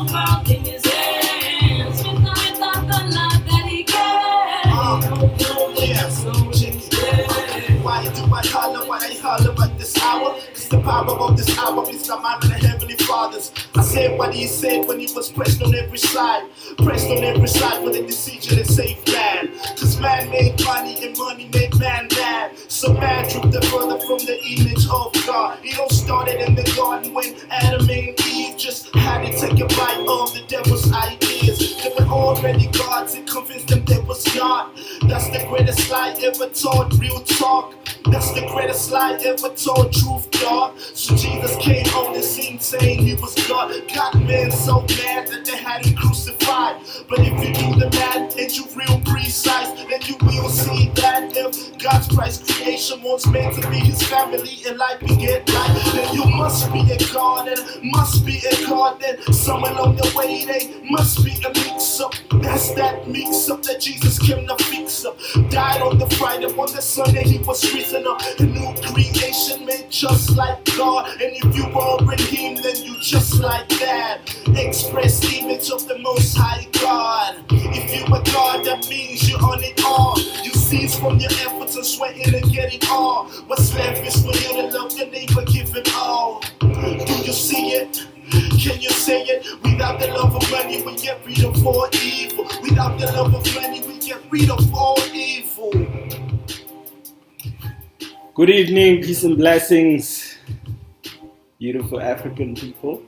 whole world in his hands. Without the love that he gave. Yes, why do I holler at this hour? Cause the power of this hour is the mind of the heavenly fathers. I said what he said when he was pressed on every side. Pressed on every side with a decision to save man. Cause man made money and money made man bad. So man drifted further from the image of God. It all started in the garden when Adam and Eve just had to take a bite of the devil's ideas. They were already gods and convinced them there was God. That's the greatest lie ever taught, real talk. That's the greatest lie ever told, truth, dog. So Jesus came on the scene saying he was God. Got men so mad that they had him crucified. But if you do the math and you real precise, then you will see that if God's Christ creation wants man to be his family and life beget life, then you must be a God and must be a God. Then somewhere along the way they must be a mix-up. That's that mix-up that Jesus came to fix up. Died on the Friday, on the Sunday he was risen up. A new creation made just like God. And if you are in him, then you just like that. Express image of the Most High God. If you are God, that means you're on it all. You cease from your efforts and sweating and getting all. What's left is for you to love your neighbor, give him all. Do you see it? Can you say it? Without the love of money, we get rid of all evil. Without the love of money, we get rid of all evil. Good evening, peace and blessings, beautiful African people.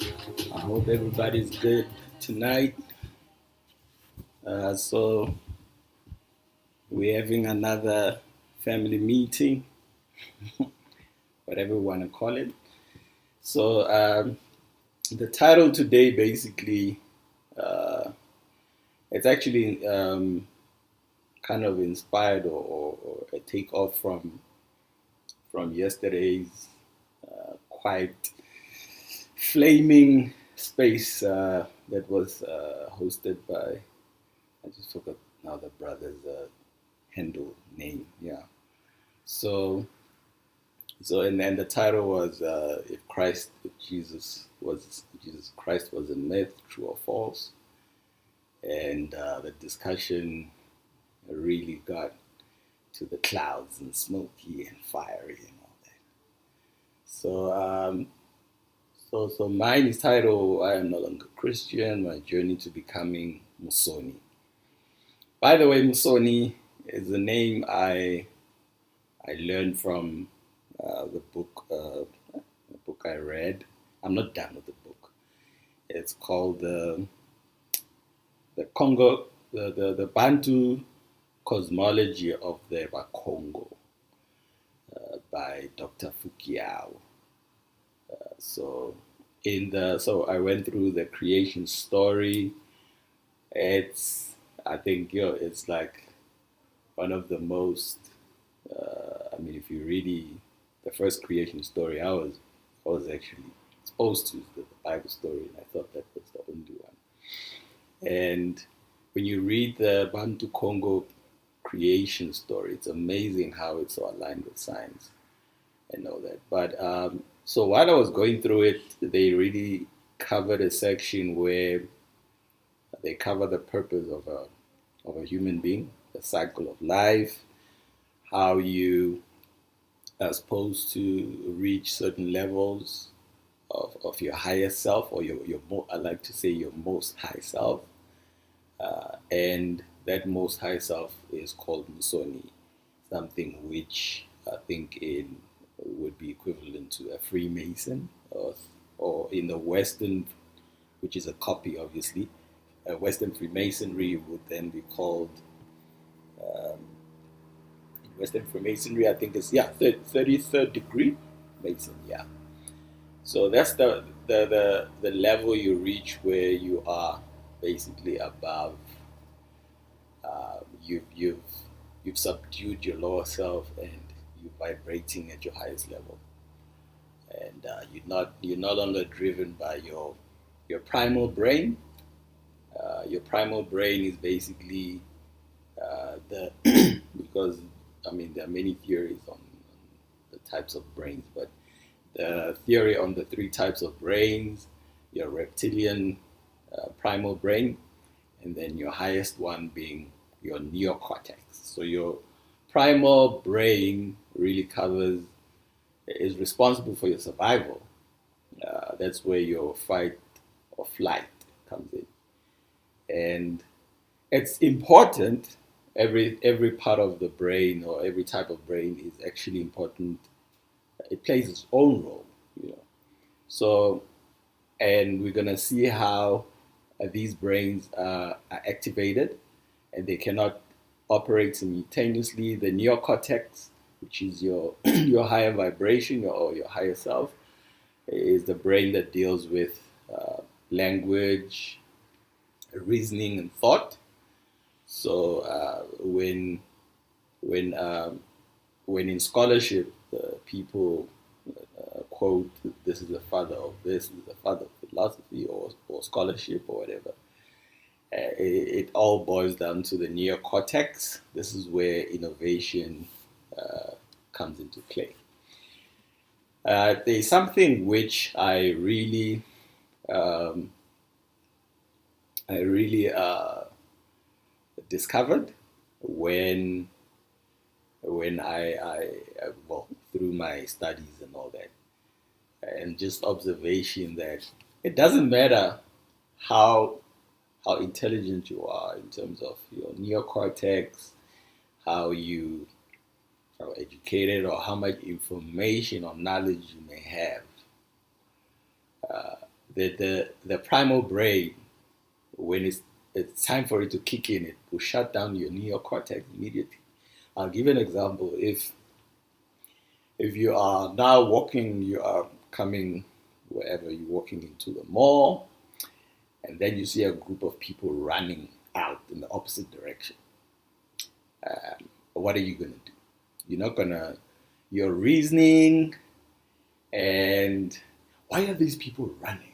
I hope everybody's good tonight. So we're having another family meeting, whatever we want to call it. So the title today basically, it's actually kind of inspired or a takeoff from yesterday's quite flaming space that was hosted by, I just forgot now the brother's handle name, yeah. So and then the title was if Jesus Christ was a myth, true or false, and the discussion really got to the clouds and smoky and fiery and all that. So mine is titled "I Am No Longer Christian: My Journey to Becoming Musoni." By the way, Musoni is a name I learned from the book I read. I'm not done with the book. It's called the Congo, the Bantu Cosmology of the Bakongo by Dr. Fukiao. So I went through the creation story. I think it's like one of the most. If you really the first creation story I was actually exposed to the Bible story, and I thought that was the only one. And when you read the Bantu Congo creation story, it's amazing how it's so aligned with science and all that. But so while I was going through it, they really covered a section where they cover the purpose of a human being, the cycle of life, how you are supposed to reach certain levels of your higher self, or I like to say your most high self, and that most high self is called Musoni, something which I think would be equivalent to a Freemason, or in the Western, which is a copy obviously, Western Freemasonry would then be called, Western Freemasonry, I think it's 33rd degree Mason, yeah. So that's the level you reach where you are basically above. You've subdued your lower self and you're vibrating at your highest level, and you're no longer driven by your primal brain. Your primal brain is basically because there are many theories on the types of brains, but the theory on the three types of brains your reptilian primal brain, and then your highest one being your neocortex. So your primal brain really is responsible for your survival. That's where your fight or flight comes in, and it's important. Every part of the brain or every type of brain is actually important. It plays its own role, you know. So, and we're gonna see how these brains are activated, and they cannot operate simultaneously. The neocortex, which is your your higher vibration or your higher self, is the brain that deals with language, reasoning, and thought. So when when in scholarship, people quote, "This is the father of this, this is the father of philosophy or scholarship or whatever." It all boils down to the neocortex. This is where innovation comes into play. There's something which um, I really discovered when I well, through my studies and all that, and just observation that it doesn't matter how intelligent you are in terms of your neocortex, how you how educated or how much information or knowledge you may have. The primal brain, when it's time for it to kick in, it will shut down your neocortex immediately. I'll give you an example. If you are now walking, you are coming wherever you're walking into the mall, and then you see a group of people running out in the opposite direction. What are you gonna do? You're not gonna. You're reasoning, and why are these people running?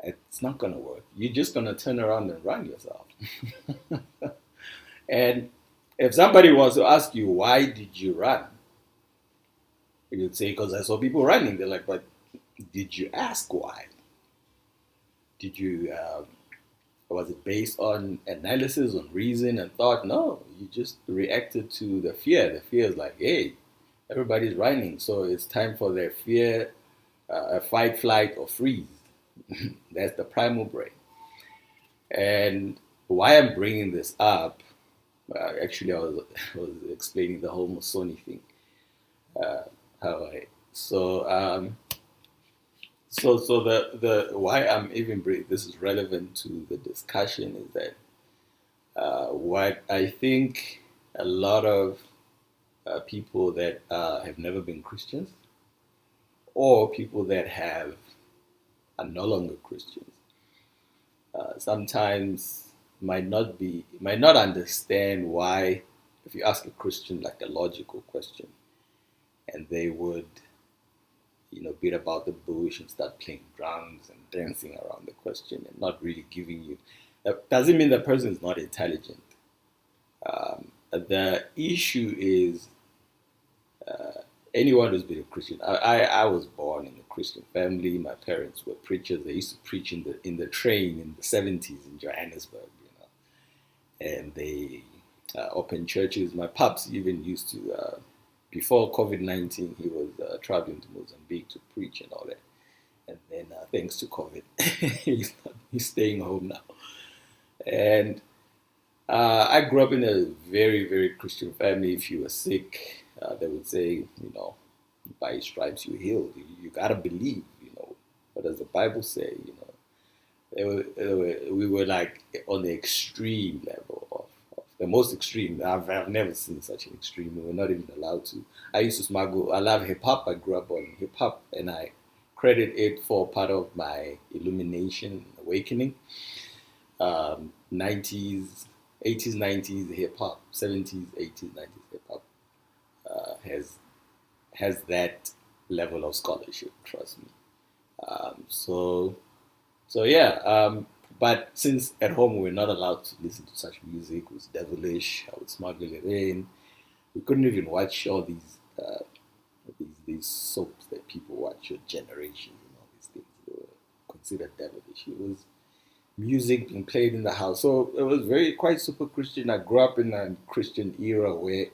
It's not gonna work. You're just gonna turn around and run yourself. And if somebody was to ask you, why did you run? You'd say, because I saw people running. They're like, but did you ask why? Did you, was it based on analysis, on reason and thought? No, you just reacted to the fear. The fear is like, hey, everybody's running. So it's time for their fear, fight, flight, or freeze. That's the primal brain. And why I'm bringing this up, actually, I was explaining the whole Musoni thing. Uh, how I so so the why I'm even bringing this is relevant to the discussion is that what I think a lot of people that have never been Christians or people that have are no longer Christians sometimes might not understand why if you ask a Christian like a logical question and they would beat about the bush and start playing drums and dancing around the question and not really giving you that doesn't mean the person is not intelligent. The issue is anyone who's been a Christian. I was born in a Christian family. My parents were preachers. They used to preach in the train in the 70s in Johannesburg, and they opened churches. My pops even used to, before COVID-19, he was traveling to Mozambique to preach and all that. And then thanks to COVID, he's staying home now. And I grew up in a very, very Christian family. If you were sick, they would say, by his stripes you healed. You gotta believe, What does the Bible say, we were like on the extreme level of the most extreme. I've never seen such an extreme. We were not even allowed to. I used to smuggle. I love hip hop. I grew up on hip hop, and I credit it for part of my illumination awakening. 90s, 80s, 90s hip hop, 70s, 80s, 90s hip hop has that level of scholarship. Trust me. So yeah. But since at home we're not allowed to listen to such music, it was devilish. I would smuggle it in. We couldn't even watch all these soaps that people watch, your generation, and all these things. They were considered devilish. It was music being played in the house. So it was quite super Christian. I grew up in a Christian era where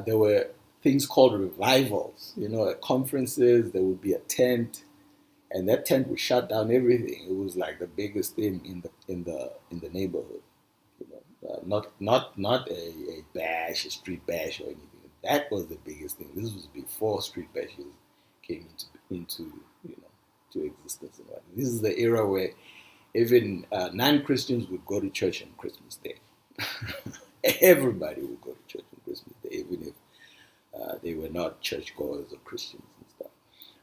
there were things called revivals. At conferences there would be a tent, and that tent would shut down everything. It was like the biggest thing in the neighborhood. Not a bash, a street bash or anything. That was the biggest thing. This was before street bashes came into to existence. This is the era where even non-Christians would go to church on Christmas Day. Everybody would go to church on Christmas Day, even if they were not churchgoers or Christians and stuff.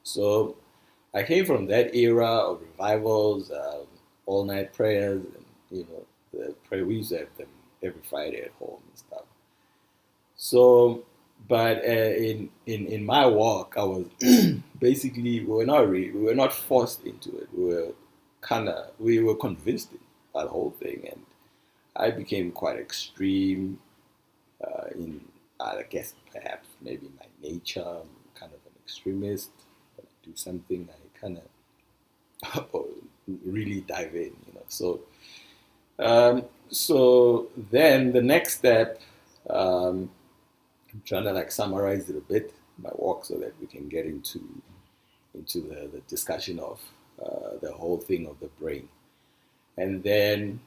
So I came from that era of revivals, all-night prayers, and the prayer we used to have them every Friday at home and stuff. So, but in my walk, I was basically we were not forced into it. We were convinced by the whole thing, and I became quite extreme in I guess perhaps maybe my nature. I'm kind of an extremist. When I do something, I kind of really dive in. So then the next step, I'm trying to summarize it a bit, my walk, so that we can get into the discussion of the whole thing of the brain. And then,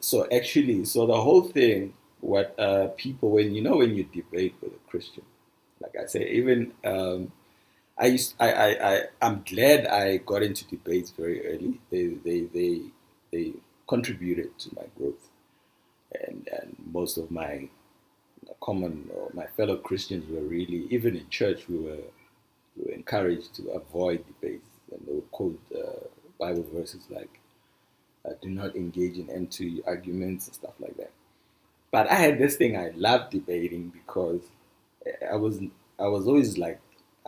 so the whole thing, what people, when you debate with a Christian, like I say, even I'm glad I got into debates very early. They contributed to my growth, and most of my my fellow Christians were really, even in church, we were encouraged to avoid debates, and they would quote Bible verses like, "Do not engage in empty arguments" and stuff like that. But I had this thing. I loved debating because I was always I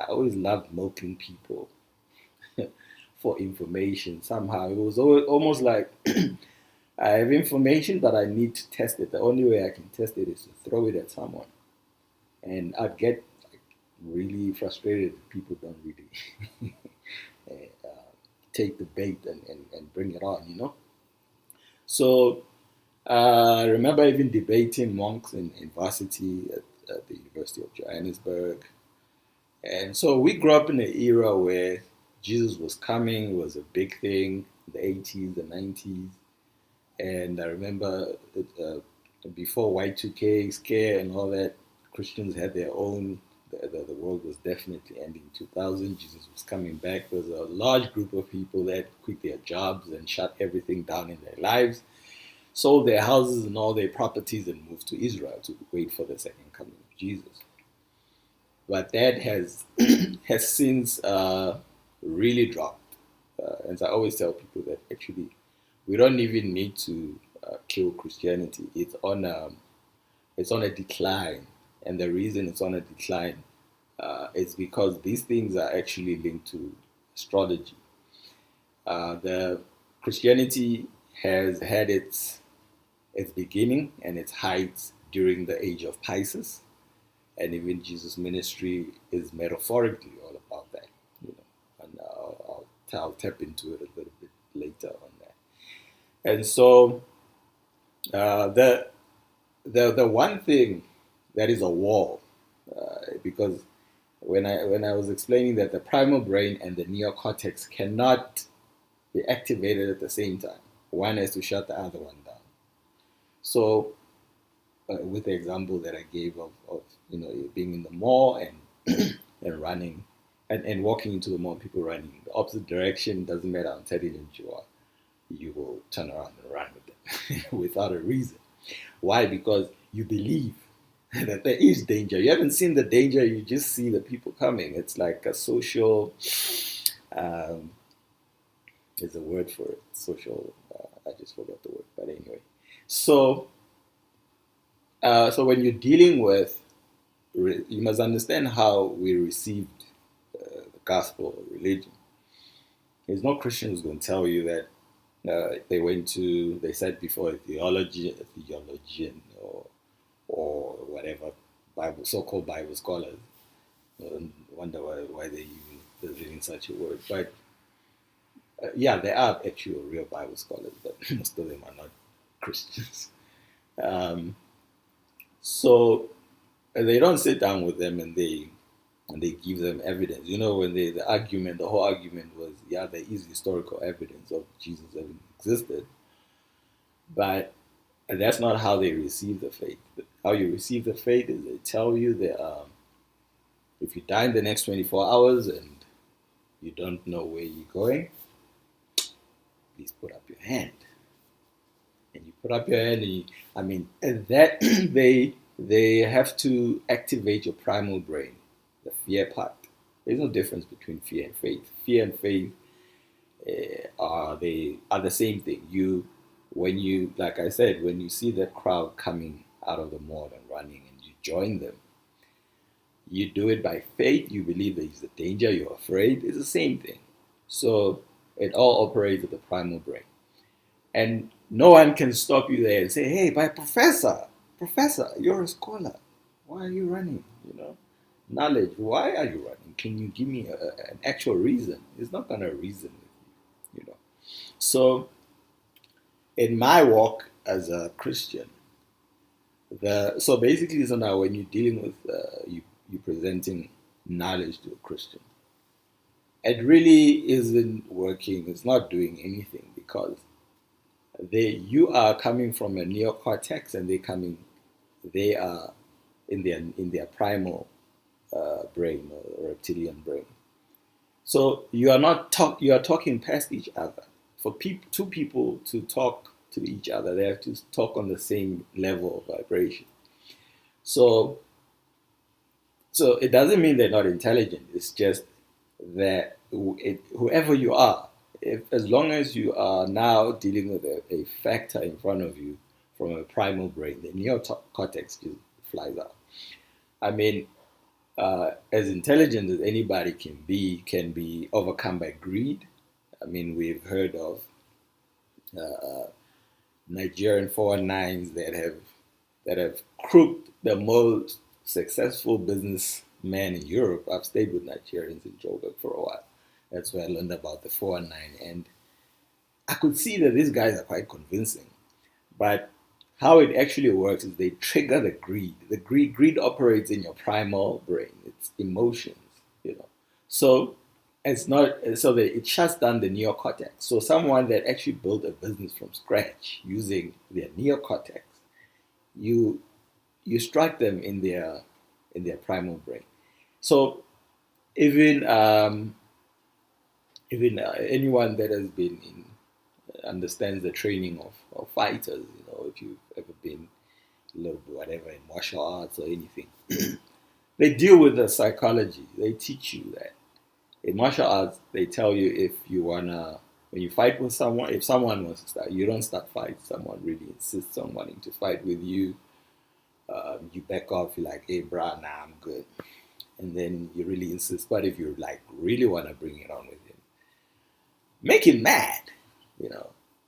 always loved milking people for information. Somehow it was almost like I have information, but I need to test it. The only way I can test it is to throw it at someone, and I'd get really frustrated if people don't really take the bait and bring it on. So I remember even debating monks in varsity at the University of Johannesburg. And so we grew up in an era where Jesus was coming. It was a big thing, the 80s, the 90s. And I remember before Y2K scare and all that, Christians had their own, the world was definitely ending in 2000. Jesus was coming back. There was a large group of people that quit their jobs and shut everything down in their lives, sold their houses and all their properties, and moved to Israel to wait for the second coming of Jesus. But that has has since really dropped. And so I always tell people that actually we don't even need to kill Christianity. It's on a decline, and the reason it's on a decline is because these things are actually linked to astrology. The Christianity has had its beginning and its heights during the age of Pisces. And even Jesus' ministry is metaphorically all about that, And I'll tap into it a little bit later on that. And so the one thing that is a wall, because when I was explaining that the primal brain and the neocortex cannot be activated at the same time, one has to shut the other one down. So with the example that I gave of being in the mall and and running and walking into the mall, people running in the opposite direction, doesn't matter how intelligent you are, you will turn around and run with them without a reason. Why? Because you believe that there is danger. You haven't seen the danger, you just see the people coming. It's like a social, there's a word for it, social, I just forgot the word, but anyway. So when you're dealing with, you must understand how we received the gospel or religion. There's no Christian who's going to tell you that they said before a theologian or whatever, so-called Bible scholars. Wonder why they even there's even such a word. But yeah, there are actual real Bible scholars, but most of them are not Christians. Um, so they don't sit down with them and they give them evidence. You know, when the whole argument was, yeah, there is historical evidence of Jesus having existed, but that's not how they receive the faith. How you receive the faith is they tell you that if you die in the next 24 hours and you don't know where you're going, please put up your hand. And you put up your hand, and that they have to activate your primal brain, the fear part. There's no difference between fear and faith. Fear and faith are the same thing. When you, like I said, when you see that crowd coming out of the mall and running, and you join them, you do it by faith. You believe there is a danger. You're afraid. It's the same thing. So it all operates at the primal brain. And no one can stop you there and say, hey, but professor, you're a scholar. Why are you running? Knowledge, why are you running? Can you give me an actual reason? It's not going to reason with you. So in my walk as a Christian, so basically, so now when you're dealing with, you presenting knowledge to a Christian, it really isn't working. It's not doing anything because you are coming from a neocortex and they are in their primal brain or reptilian brain. So you are talking past each other. For two people to talk to each other, they have to talk on the same level of vibration. So it doesn't mean they're not intelligent. It's just that whoever you are, as long as you are now dealing with a factor in front of you from a primal brain, the neocortex just flies out. As intelligent as anybody can be overcome by greed. We've heard of Nigerian 419s that have crooked the most successful businessmen in Europe. I've stayed with Nigerians in Joburg for a while. That's where I learned about the 419, and I could see that these guys are quite convincing. But how it actually works is they trigger the greed. The greed operates in your primal brain. It's emotions, So it's not so that it shuts down the neocortex. So someone that actually built a business from scratch using their neocortex, you strike them in their primal brain. So even anyone that has been understands the training of fighters, if you've ever been whatever in martial arts or anything, they deal with the psychology. They teach you that. In martial arts, they tell you when you fight with someone, if someone wants to start, you don't start fight. Someone really insists on wanting to fight with you. You back off. You're like, hey, brah, nah, I'm good. And then you really insist. But if you really want to bring it on with him, make him mad,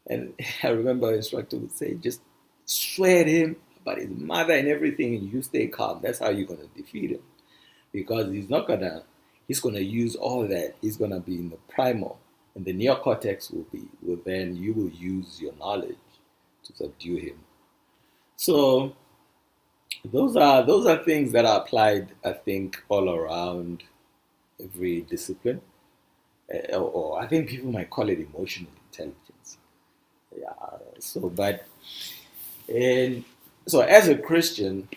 And I remember an instructor would say, just swear at him about his mother and everything, and you stay calm. That's how you're going to defeat him. Because he's going to use all that. He's going to be in the primal. And the neocortex then you will use your knowledge to subdue him. So those are things that are applied, I think, all around every discipline. Or I think people might call it emotional intelligence. Yeah. So as a Christian,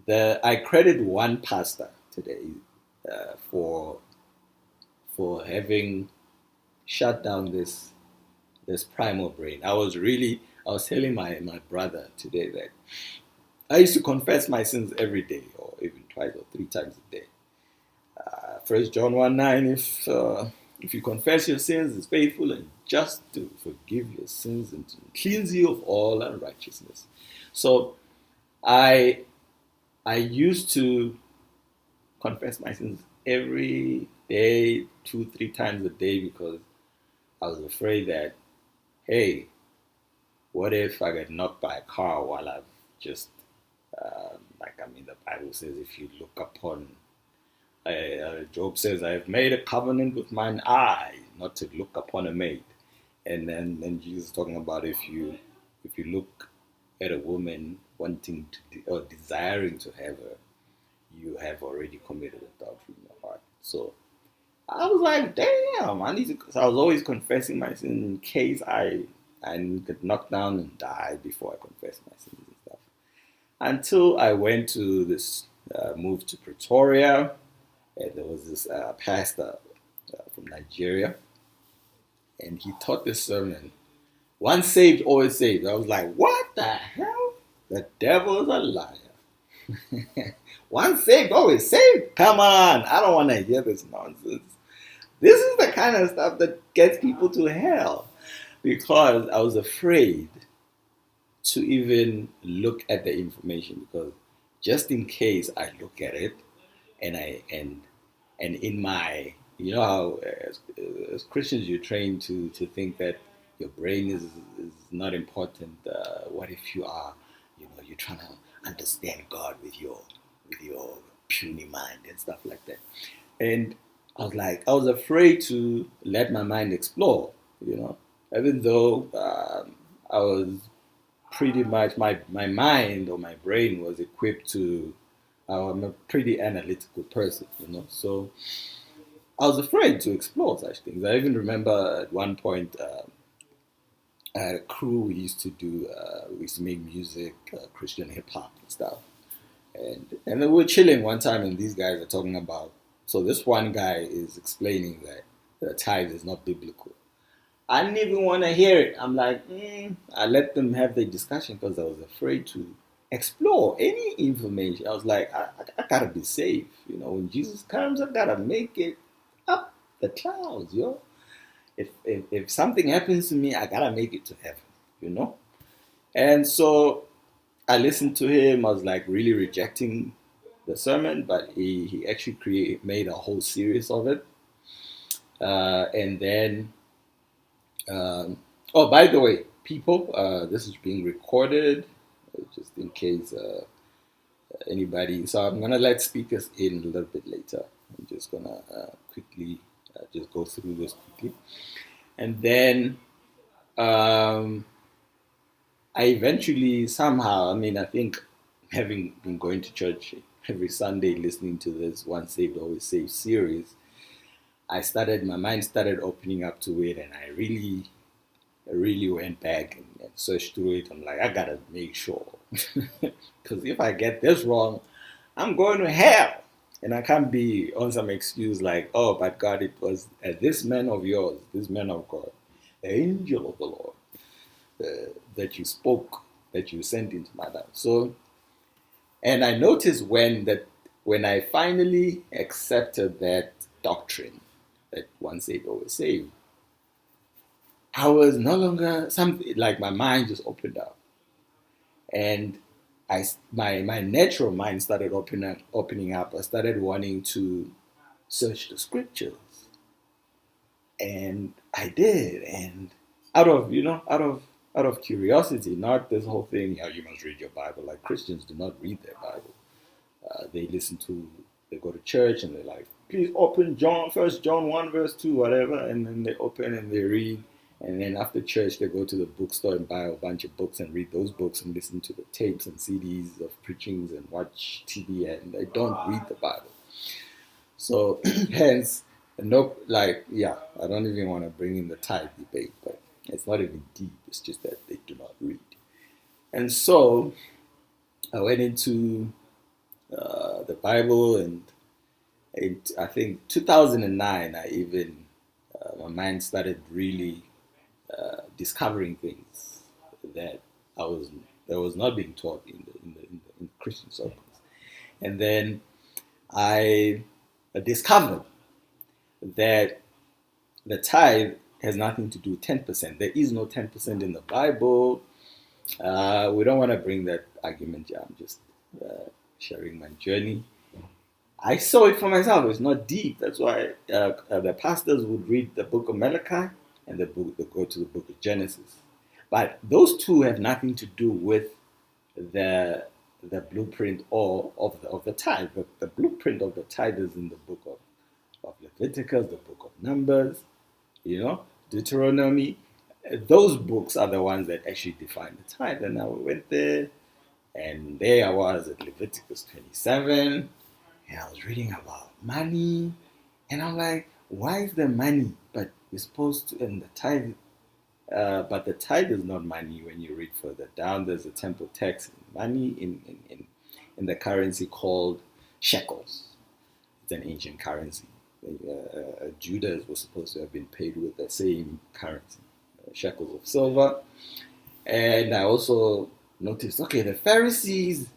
I credit one pastor today for having shut down this primal brain. I was telling my brother today that I used to confess my sins every day, or even twice or three times a day. 1 John 1:9, if you confess your sins, is faithful and just to forgive your sins and to cleanse you of all unrighteousness. So I used to confess my sins every day, 2-3 times a day, because I was afraid that, hey, what if I get knocked by a car while I've just, the Bible says, if you look upon Job says, "I have made a covenant with mine eye, not to look upon a maid." And then Jesus is talking about if you look at a woman wanting to or desiring to have her, you have already committed adultery in your heart. So I was like, damn, I need to. So I was always confessing my sin in case I get knocked down and die before I confess my sins and stuff. Until I went to this move to Pretoria, and there was this pastor from Nigeria, and he taught this sermon. Once saved, always saved. I was like, what the hell? The devil is a liar. Once saved, always saved? Come on, I don't want to hear this nonsense. This is the kind of stuff that gets people to hell, because I was afraid to even look at the information, because just in case I look at it and in my, you know how as Christians you're trained to think that your brain is not important. What if you are, you're trying to understand God with your puny mind and stuff like that. And I was afraid to let my mind explore, even though I was pretty much, my mind or my brain was equipped to, I'm a pretty analytical person, so I was afraid to explore such things. I even remember at one point, I had a crew. We used to make music, Christian hip hop and stuff. And then we were chilling one time, and these guys are talking about. So this one guy is explaining that the tithe is not biblical. I didn't even want to hear it. I'm like, I let them have the discussion because I was afraid to explore any information. I was like, I gotta be safe. When Jesus comes, I gotta make it up the clouds, yo. If something happens to me, I gotta make it to heaven, And so I listened to him. I was like really rejecting the sermon, but he actually made a whole series of it. And then, oh, by the way, people, this is being recorded, just in case anybody. So I'm gonna let speakers in a little bit later. I'm just gonna quickly just go through this quickly, and then I eventually somehow, I think having been going to church every Sunday, listening to this Once Saved, Always Saved series, my mind started opening up to it, and I really went back and searched through it. I'm like, I gotta make sure, because if I get this wrong, I'm going to hell. And I can't be on some excuse like, oh, but God, it was this man of yours, this man of God, the angel of the Lord, that you spoke, that you sent into my life. So, and I noticed when I finally accepted that doctrine, that once saved, always saved, I was no longer something like, my mind just opened up, and my natural mind started opening up. I started wanting to search the scriptures, and I did. And out of curiosity, not this whole thing. You must read your Bible. Like, Christians do not read their Bible. They go to church and they're like, please open First John 1 verse 2, whatever, and then they open and they read. And then after church, they go to the bookstore and buy a bunch of books and read those books and listen to the tapes and CDs of preachings and watch TV, and they don't read the Bible. So hence, I don't even want to bring in the tithe debate, but it's not even deep. It's just that they do not read. And so I went into the Bible, and I think 2009, my mind started really discovering things that was not being taught in Christian circles. And then I discovered that the tithe has nothing to do with 10%. There is no 10% in the Bible. We don't want to bring that argument here. I'm just sharing my journey. I saw it for myself. It's not deep. That's why the pastors would read the book of Malachi and they go to the book of Genesis. But those two have nothing to do with the the blueprint or of the tithe. The blueprint of the tithe is in the book of Leviticus, the book of Numbers, Deuteronomy. Those books are the ones that actually define the tithe. And I went there, and there I was at Leviticus 27, and I was reading about money, and I'm like, why is there money? But we're supposed to, and the tithe, but the tithe is not money when you read further down. There's a temple tax, money in the currency called shekels. It's an ancient currency. Judah was supposed to have been paid with the same currency, shekels of silver. And I also noticed, okay, the Pharisees,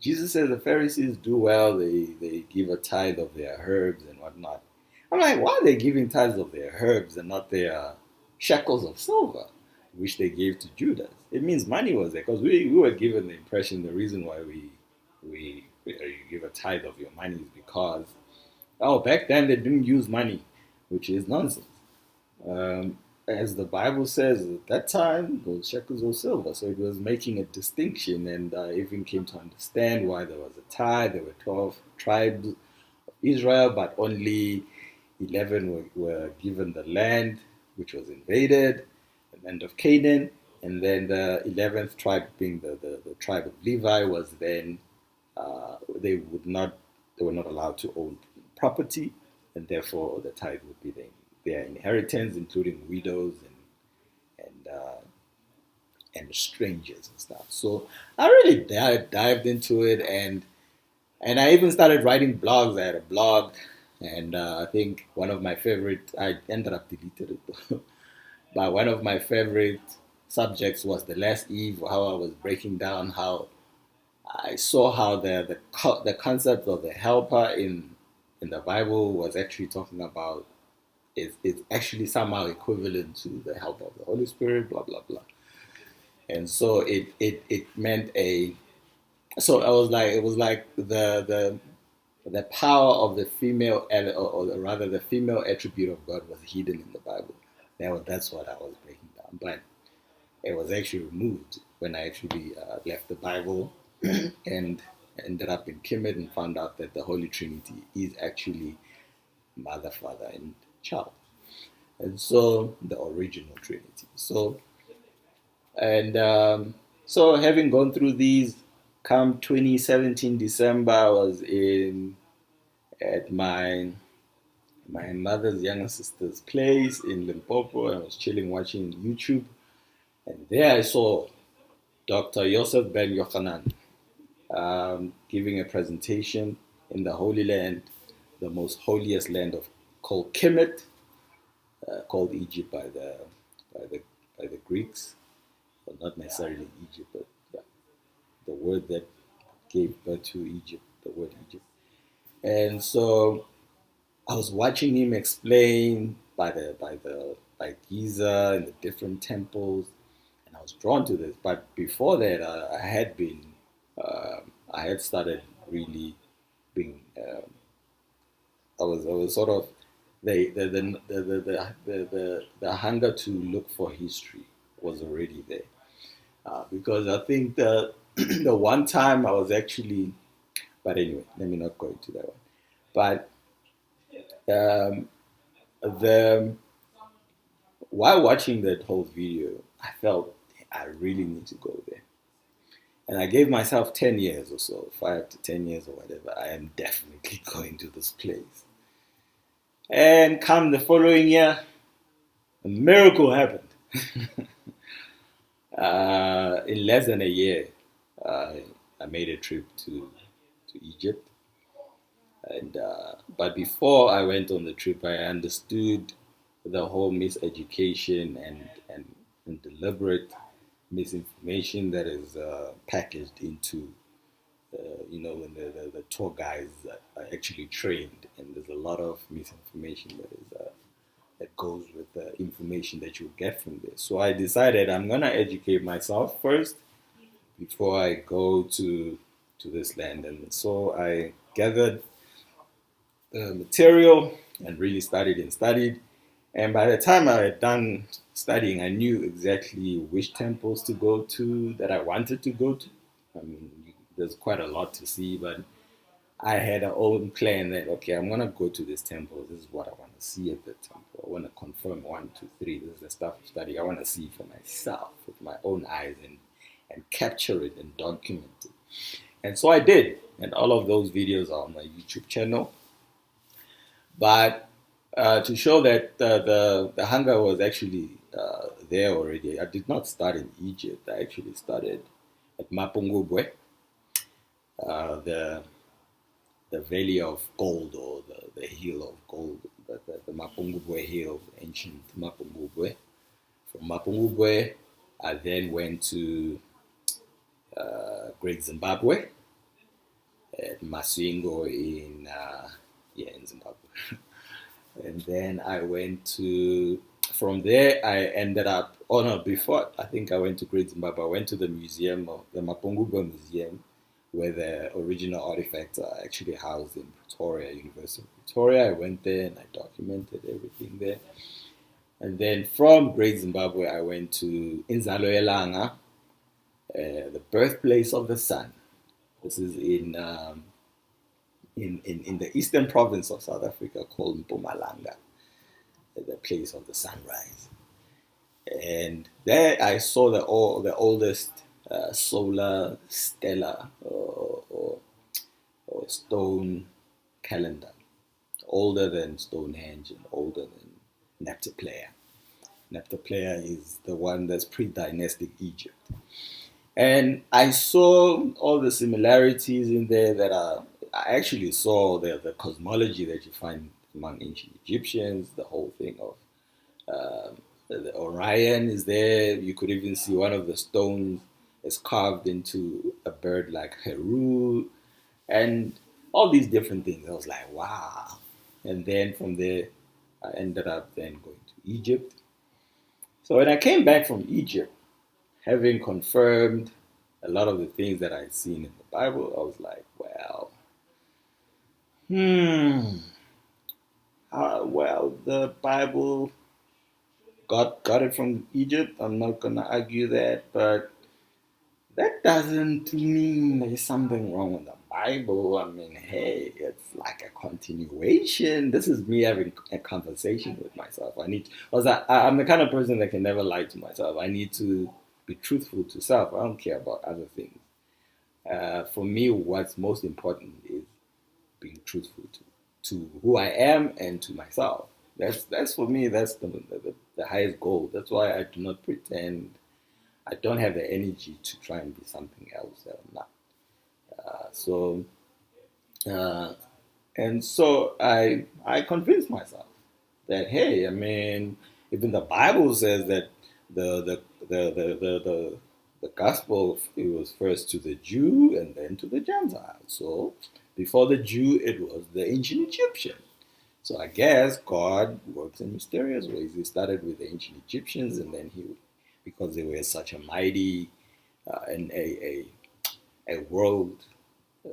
Jesus says the Pharisees do well. They give a tithe of their herbs and whatnot. I'm like, why are they giving tithes of their herbs and not their shekels of silver, which they gave to Judas? It means money was there, because we were given the impression the reason why you give a tithe of your money is because, back then they didn't use money, which is nonsense. As the Bible says, at that time, those shekels were silver. So it was making a distinction, and I even came to understand why there was a tithe. There were 12 tribes of Israel, but only 11 were given the land, which was invaded, the land of Canaan. And then the 11th tribe, being the tribe of Levi, was then, they were not allowed to own property, and therefore the tithe would be their inheritance, including widows and strangers and stuff. So I really dived into it, and I even started writing blogs. I had a blog, and I think one of my favorite, I ended up deleted it though, but one of my favorite subjects was the last Eve, how I was breaking down how I saw how the concept of the helper in the Bible was actually talking about, it's actually somehow equivalent to the help of the Holy Spirit, blah blah blah. And so it meant so it was like the power of the female, or rather the female attribute of God was hidden in the Bible. That's what I was breaking down, but it was actually removed when I actually left the Bible and ended up in Kemet and found out that the Holy Trinity is actually Mother, Father, and Child. And so the original Trinity. So having gone through these, come 2017 December, I was at my mother's younger sister's place in Limpopo, and I was chilling watching YouTube, and there I saw Dr. Yosef Ben Yochanan giving a presentation in the Holy Land, the most holiest land called Kemet, called Egypt by the Greeks, but not necessarily Egypt, but yeah, the word that gave birth to Egypt, the word Egypt. And so I was watching him explain by Giza and the different temples, and I was drawn to this. But before that, I had started really being. I was sort of the hunger to look for history was already there, because I think the the one time I was actually, but anyway, let me not go into that one. But the while watching that whole video, I felt I really need to go there. And I gave myself 10 years or so, 5 to 10 years or whatever. I am definitely going to this place. And come the following year, a miracle happened. In less than a year, I made a trip to Egypt. And but before I went on the trip, I understood the whole miseducation and deliberate misinformation that is packaged into, when the tour guides are actually trained, and there's a lot of misinformation that goes with the information that you get from this. So I decided I'm gonna educate myself first before I go to this land, and so I gathered the material and really studied. And by the time I had done studying, I knew exactly which temples to go to that I wanted to go to. I mean, there's quite a lot to see, but I had an own plan that, okay, I'm gonna go to this temple. This is what I want to see at the temple. I want to confirm 1, 2, 3. This is the stuff I'm studying. I want to see for myself with my own eyes and capture it and document it. And so I did, and all of those videos are on my YouTube channel. But to show that the hunger was actually there already, I did not start in Egypt. I actually started at Mapungubwe, the Valley of Gold, or the Hill of Gold, the Mapungubwe Hill, ancient Mapungubwe. From Mapungubwe, I then went to Great Zimbabwe at Masvingo in Zimbabwe. And then I went to, from there I ended up, oh no, before I think I went to Great Zimbabwe, I went to the museum, the Mapungubwe Museum, where the original artifacts are actually housed in Pretoria, University of Pretoria. I went there and I documented everything there. And then from Great Zimbabwe, I went to Inzalo Yelanga, the birthplace of the sun. This is in the eastern province of South Africa, called Mpumalanga, the place of the sunrise. And there I saw the oldest solar stellar or stone calendar, older than Stonehenge and older than Naphtali. Naphtali is the one that's pre-dynastic Egypt. And I saw all the similarities in there that I actually saw the cosmology that you find among ancient Egyptians, the whole thing of the Orion is there. You could even see one of the stones is carved into a bird like Heru, and all these different things. I was like, wow. And then from there, I ended up then going to Egypt. So when I came back from Egypt, having confirmed a lot of the things that I'd seen in the Bible, I was like, well, well, the Bible got it from Egypt. I'm not gonna argue that, but that doesn't mean there's something wrong with the Bible. I mean, hey, it's like a continuation. This is me having a conversation with myself. I'm the kind of person that can never lie to myself. I need to be truthful to self. I don't care about other things. For me, what's most important is being truthful to who I am and to myself. That's for me. That's the highest goal. That's why I do not pretend. I don't have the energy to try and be something else that I'm not. And so I convinced myself that, hey, I mean, even the Bible says that the gospel, it was first to the Jew and then to the Gentile. So before the Jew, it was the ancient Egyptian. So I guess God works in mysterious ways. He started with the ancient Egyptians, and then because they were such a mighty and a world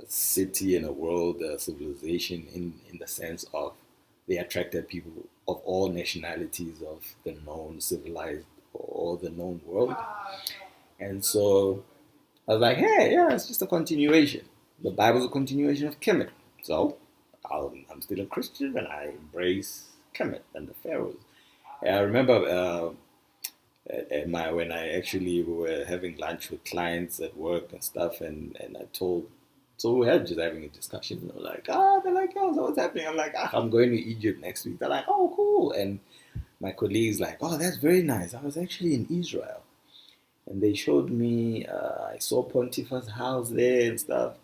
city and a world civilization in the sense of they attracted people of all nationalities of the known civilized or the known world. And so I was like, hey, yeah, it's just a continuation. The Bible's a continuation of Kemet. So I'm still a Christian and I embrace Kemet and the pharaohs. And I remember when I actually were having lunch with clients at work and stuff, and I told, so we were just having a discussion. They're like, oh, so what's happening? I'm like, I'm going to Egypt next week. They're like, oh, cool. And my colleague's like, oh, that's very nice. I was actually in Israel. And they showed me, I saw Pontiphar house there and stuff.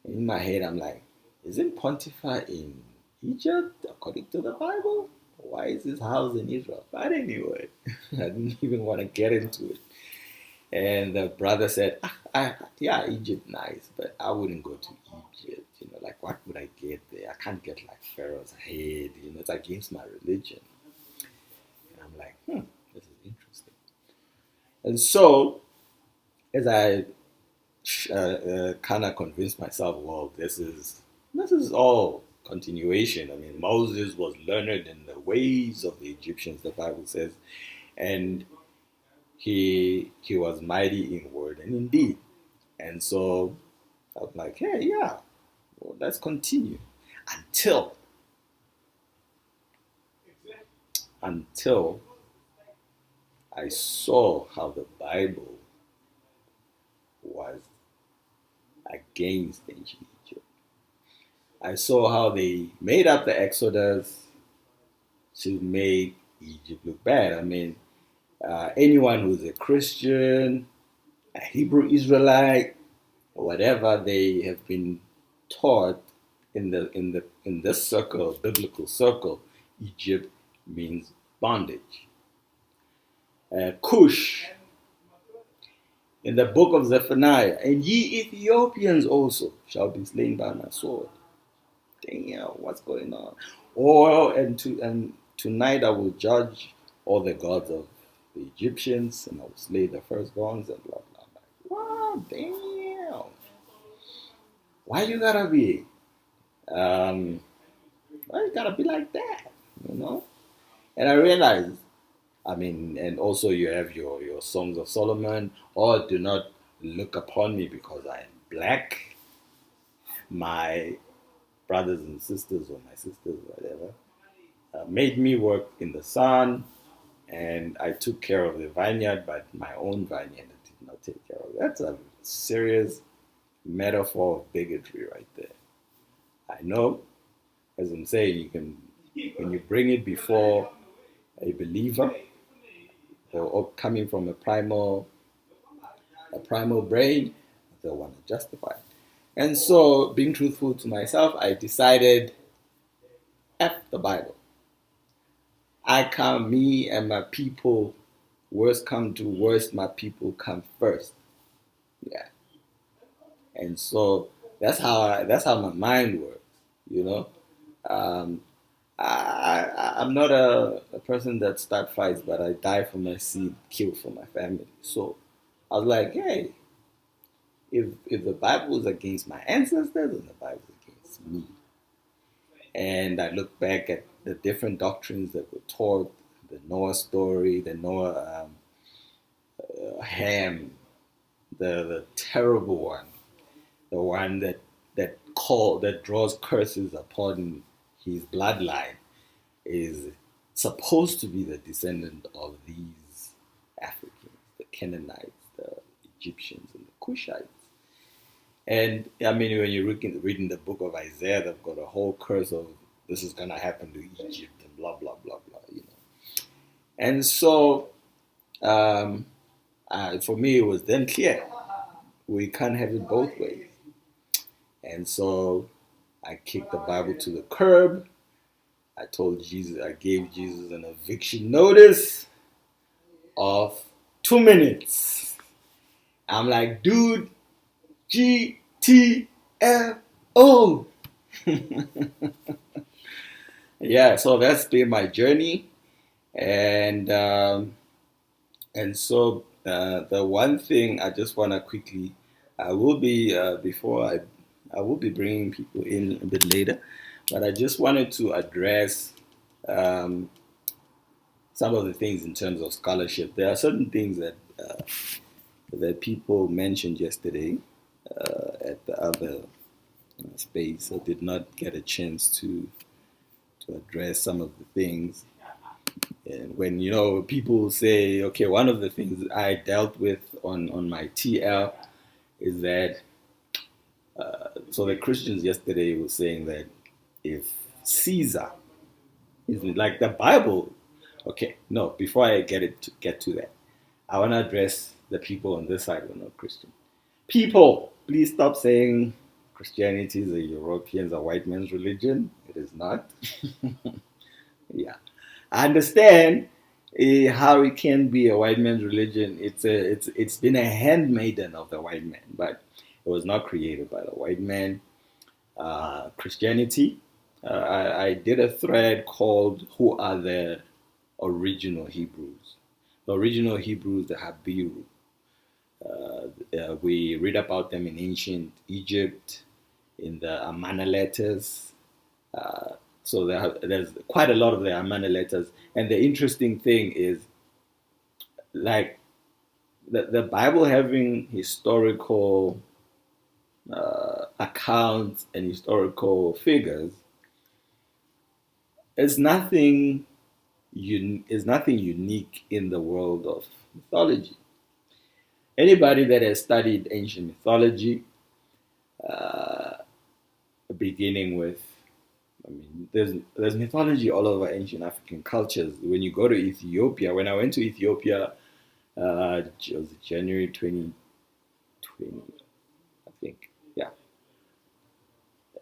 And in my head, I'm like, isn't Pontiphar in Egypt according to the Bible? Why is his house in Israel? But anyway, I didn't even want to get into it. And the brother said, yeah, Egypt nice, but I wouldn't go to Egypt. Like what would I get there? I can't get like Pharaoh's head. It's against my religion. And I'm like, this is interesting. And so, as I kind of convinced myself, well, this is all continuation. I mean, Moses was learned in the ways of the Egyptians, the Bible says, and he was mighty in word and in deed. And so I was like, hey, yeah, well, let's continue. Until, until I saw how the Bible was against ancient Egypt. I saw how they made up the Exodus to make Egypt look bad. I mean, anyone who's a Christian, a Hebrew Israelite, or whatever they have been taught in this circle, biblical circle, Egypt means bondage. Cush in the book of Zephaniah, and ye Ethiopians also shall be slain by my sword. Damn, what's going on? And tonight I will judge all the gods of the Egyptians, and I will slay the firstborns, and blah blah blah. Wow, damn. Why you gotta be? Why you gotta be like that? You know? And I realized, I mean, and also you have your Songs of Solomon, or do not look upon me because I am black. My brothers and sisters, or my sisters, whatever, made me work in the sun, and I took care of the vineyard, but my own vineyard I did not take care of. That's a serious metaphor of bigotry right there. I know, as I'm saying, you can, when you bring it before a believer, or coming from a primal brain, they want to justify it. And so, being truthful to myself, I decided, F the Bible. I come, me and my people, worst come to worst, my people come first. Yeah. And so that's how my mind works, you know. Um, I'm not a person that start fights, but I die for my seed, kill for my family. So I was like, hey, if the Bible is against my ancestors, then the Bible is against me. And I look back at the different doctrines that were taught, the Noah story, the Noah Ham, the terrible one, the one that draws curses upon his bloodline, is supposed to be the descendant of these Africans, the Canaanites, the Egyptians, and the Cushites. And I mean, when you're reading the book of Isaiah, they've got a whole curse of this is going to happen to Egypt and blah, blah, blah, blah, you know. And so, for me, it was then clear we can't have it both ways. And so I kicked the Bible to the curb. I gave Jesus an eviction notice of 2 minutes. I'm like, dude, GTFO. Yeah, so that's been my journey. And so the one thing I just want to quickly, I will be, I will be bringing people in a bit later, but I just wanted to address um, some of the things in terms of scholarship. There are certain things that people mentioned yesterday at the other space. I did not get a chance to address some of the things. And when people say, okay, one of the things I dealt with on my TL is that so the Christians yesterday were saying that if Caesar is like the Bible, okay, no, before I get to that, I want to address the people on this side who are not Christian. People, please stop saying Christianity is a Europeans or white man's religion. It is not. Yeah, I understand how it can be a white man's religion. It's been a handmaiden of the white man, but it was not created by the white man. Christianity. I did a thread called "Who Are the Original Hebrews?" The original Hebrews, the Habiru. We read about them in ancient Egypt, in the Amana letters. So there's quite a lot of the Amana letters. And the interesting thing is, like, the Bible having historical accounts and historical figures, is nothing is nothing unique in the world of mythology. Anybody that has studied ancient mythology, uh, beginning with, I mean, there's mythology all over ancient African cultures. When you go to Ethiopia, when I went to Ethiopia, it was January 2020, I think. Yeah,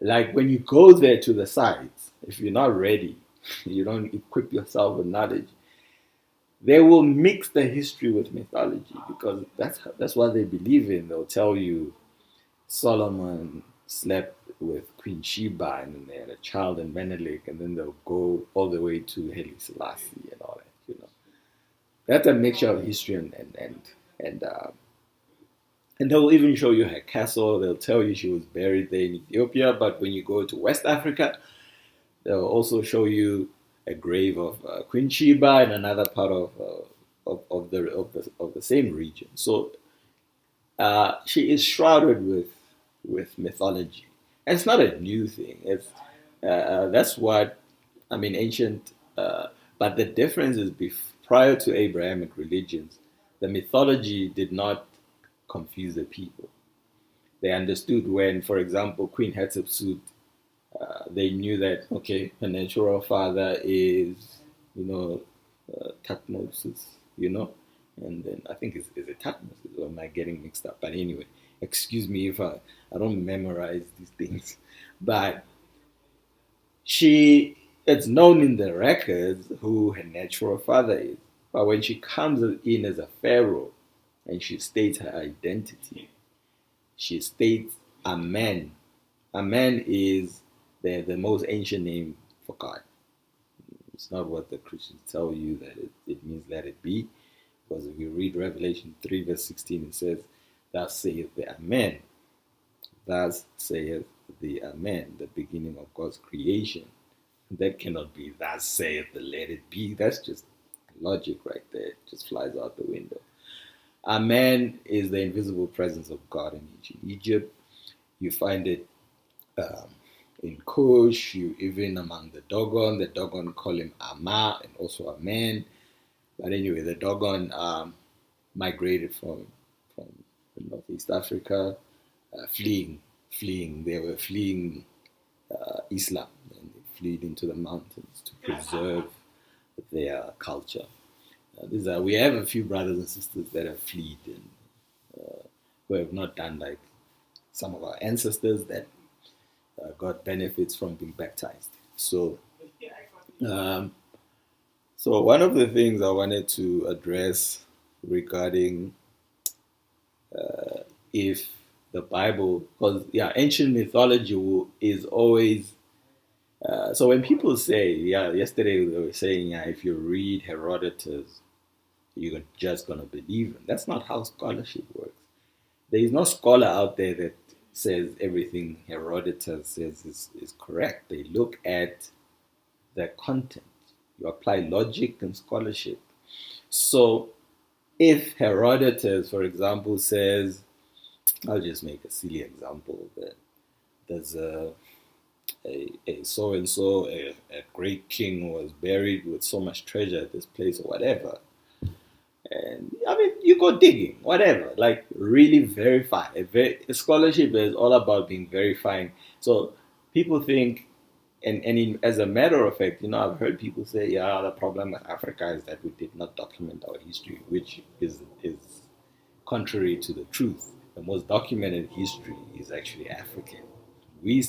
like when you go there to the sites, if you're not ready, you don't equip yourself with knowledge. They will mix the history with mythology because that's what they believe in. They'll tell you Solomon slept with Queen Sheba and then they had a child in Menelik, and then they'll go all the way to Haile Selassie and all that. That's a mixture of history and and they'll even show you her castle. They'll tell you she was buried there in Ethiopia. But when you go to West Africa, they'll also show you a grave of Queen Sheba in another part of the same region. So she is shrouded with mythology. And it's not a new thing. It's that's what I mean. Ancient, but the difference is prior to Abrahamic religions, the mythology did not confuse the people. They understood when, for example, Queen Hatshepsut, they knew that okay, her natural father is, Tutmosis, and then I think is it Tutmosis, or am I getting mixed up? But anyway, excuse me if I don't memorize these things, but she it's known in the records who her natural father is. But when she comes in as a pharaoh and she states her identity, she states Amen. Amen is the most ancient name for God. It's not what the Christians tell you that it means let it be. Because if you read Revelation 3, verse 16, it says, Thus saith the Amen. Thus saith the Amen, the beginning of God's creation. That cannot be, Thus saith the let it be. That's just logic right there. It just flies out the window. Amen is the invisible presence of God in Egypt. You find it in Kush, even among the Dogon call him Ama and also Amen. But anyway, the Dogon migrated from Northeast Africa, fleeing. They were fleeing Islam, and they fled into the mountains to preserve their culture. We have a few brothers and sisters that have fled and who have not done like some of our ancestors that got benefits from being baptized. Um, so one of the things I wanted to address regarding if the Bible, because ancient mythology is always. So when people say, yesterday they were saying, if you read Herodotus, you're just gonna believe him. That's not how scholarship works. There is no scholar out there that says everything Herodotus says is correct. They look at the content. You apply logic and scholarship. So if Herodotus, for example, says, I'll just make a silly example, that there's a so and so, a great king was buried with so much treasure at this place or whatever. And I mean, you go digging, whatever, like really verify. Scholarship is all about being verifying. So people think, as a matter of fact, I've heard people say, the problem with Africa is that we did not document our history, which is contrary to the truth. The most documented history is actually African. We